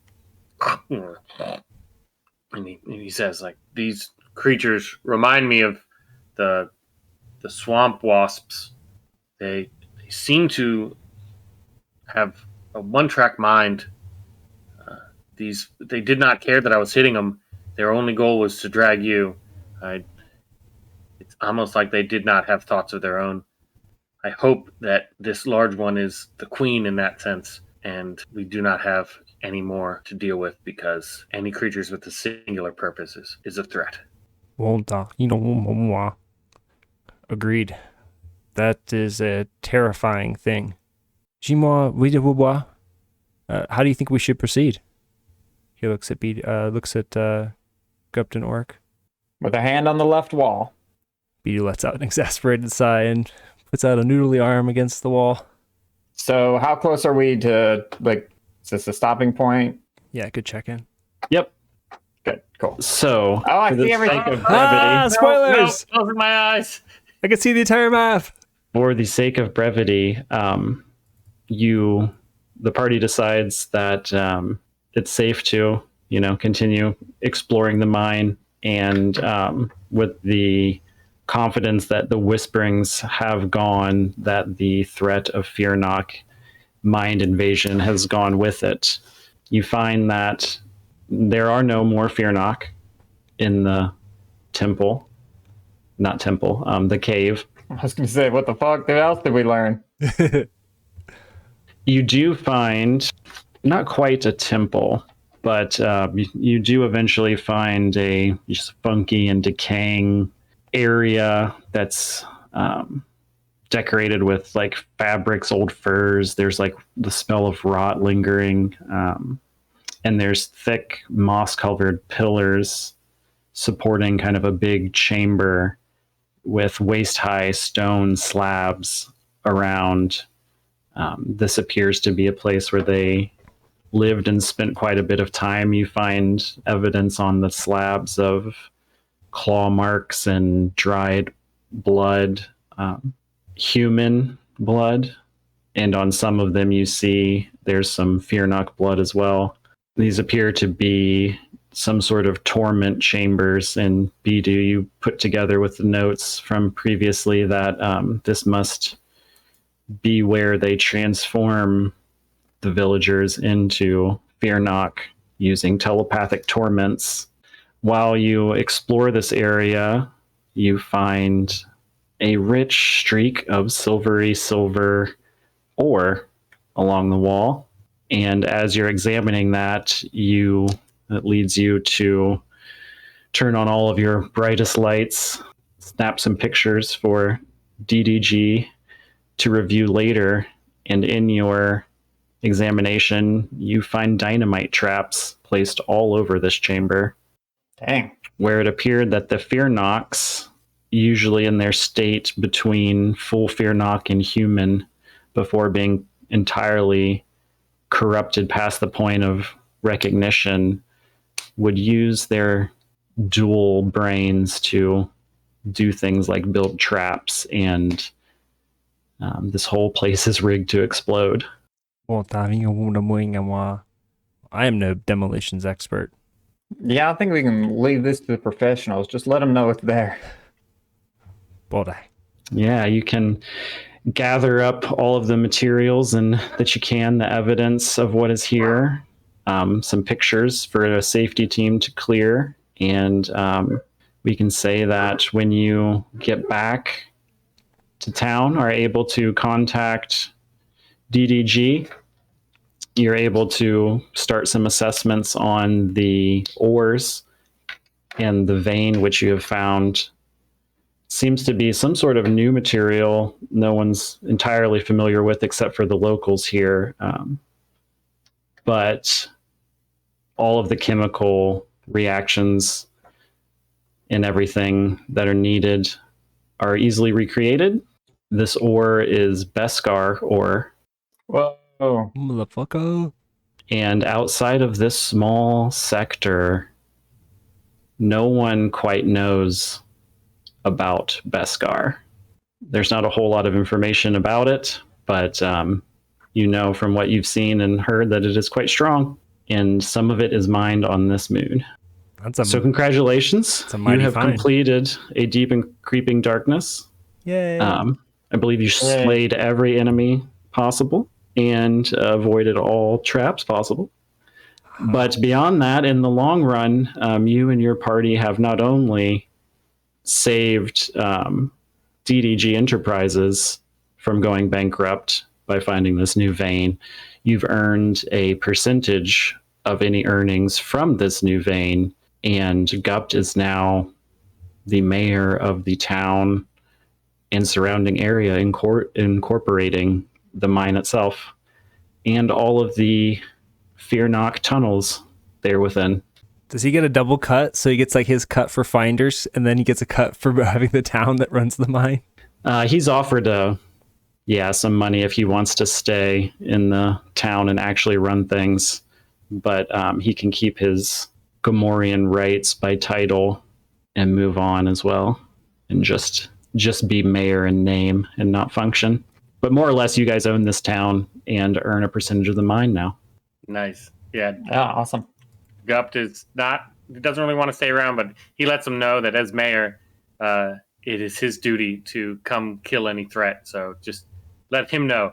S3: he says, like, these creatures remind me of the swamp wasps. They seem to have a one-track mind. They did not care that I was hitting them. Their only goal was to drag you. It's almost like they did not have thoughts of their own. I hope that this large one is the queen in that sense, and we do not have any more to deal with, because any creatures with a singular purpose is a threat.
S1: Agreed. That is a terrifying thing. How do you think we should proceed? He looks at Gupton Orc.
S2: With a hand on the left wall.
S1: Bidu lets out an exasperated sigh and puts out a noodly arm against the wall.
S2: So how close are we to, like, is this a stopping point?
S1: Yeah, good check-in.
S4: Yep.
S2: Good, cool.
S4: So,
S2: I
S4: for the
S2: see everything.
S4: sake of brevity,
S1: Spoilers!
S3: No, closing my eyes.
S1: I can see the entire map.
S4: for the sake of brevity, the party decides that it's safe to, continue exploring the mine, and with the confidence that the whisperings have gone, that the threat of Fearnoc mind invasion has gone with it. You find that there are no more Fearnoc in the the cave.
S2: I was going to say, what the fuck else did we learn?
S4: You do find not quite a temple, but you do eventually find a just funky and decaying area that's decorated with like fabrics, old furs. There's like the smell of rot lingering, and there's thick moss-covered pillars supporting kind of a big chamber with waist-high stone slabs around This appears to be a place where they lived and spent quite a bit of time. You find evidence on the slabs of claw marks and dried blood, human blood, and on some of them you see there's some Fearnoc blood as well. These appear to be some sort of torment chambers, and Bidu, you put together with the notes from previously that this must be where they transform the villagers into Fearnoc using telepathic torments. While you explore this area, you find a rich streak of silvery silver ore along the wall. And as you're examining that, it leads you to turn on all of your brightest lights, snap some pictures for DDG to review later. And in your examination, you find dynamite traps placed all over this chamber.
S2: Dang.
S4: Where it appeared that the Fearnocs, usually in their state between full Fearnoc and human, before being entirely corrupted past the point of recognition, would use their dual brains to do things like build traps, and this whole place is rigged to explode.
S1: I am no demolitions expert.
S2: Yeah, I think we can leave this to the professionals. Just let them know it's there.
S4: Yeah, you can gather up all of the materials and that you can, the evidence of what is here, some pictures for a safety team to clear, and we can say that when you get back to town, are able to contact DDG, you're able to start some assessments on the ores, and the vein which you have found seems to be some sort of new material no one's entirely familiar with except for the locals here. But all of the chemical reactions and everything that are needed are easily recreated. This ore is Beskar ore.
S2: Whoa.
S1: Motherfucker.
S4: And outside of this small sector, no one quite knows about Beskar. There's not a whole lot of information about it, but you know from what you've seen and heard that it is quite strong, and some of it is mined on this moon. So congratulations. You have completed a deep and creeping darkness.
S1: Yay.
S4: I believe you slayed every enemy possible and avoided all traps possible. But beyond that, in the long run, you and your party have not only saved DDG Enterprises from going bankrupt by finding this new vein, you've earned a percentage of any earnings from this new vein, and Gupt is now the mayor of the town and surrounding area, incorporating the mine itself and all of the Fearnoc tunnels there within.
S1: Does he get a double cut? So he gets like his cut for finders, and then he gets a cut for having the town that runs the mine?
S4: He's offered some money if he wants to stay in the town and actually run things, but he can keep his Gomorian rights by title and move on as well, and just be mayor in name and not function. But more or less, you guys own this town and earn a percentage of the mine now.
S3: Nice. Yeah.
S2: Awesome.
S3: Gupt doesn't really want to stay around, but he lets them know that as mayor, it is his duty to come kill any threat. So just let him know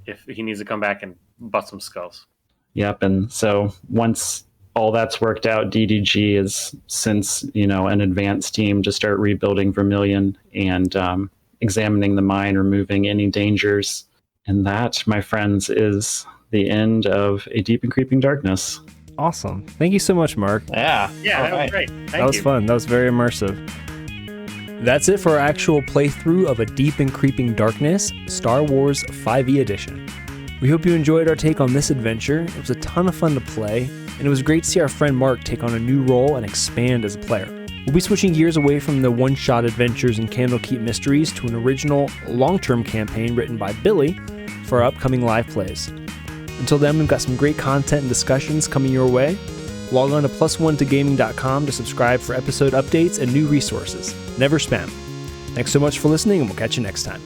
S3: if he needs to come back and bust some skulls.
S4: Yep. And so once all that's worked out, DDG is since an advanced team to start rebuilding Vermilion and examining the mine, removing any dangers. And that, my friends, is the end of A Deep and Creeping Darkness.
S1: Awesome. Thank you so much, Mark.
S3: Yeah, that was great.
S1: That was fun. That was very immersive. That's it for our actual playthrough of A Deep and Creeping Darkness, Star Wars VIII Edition. We hope you enjoyed our take on this adventure. It was a ton of fun to play, and it was great to see our friend Mark take on a new role and expand as a player. We'll be switching gears away from the one-shot adventures and Candlekeep Mysteries to an original, long-term campaign written by Billy, for our upcoming live plays. Until then, we've got some great content and discussions coming your way. Log on to +1togaming.com to subscribe for episode updates and new resources. Never spam. Thanks so much for listening, and we'll catch you next time.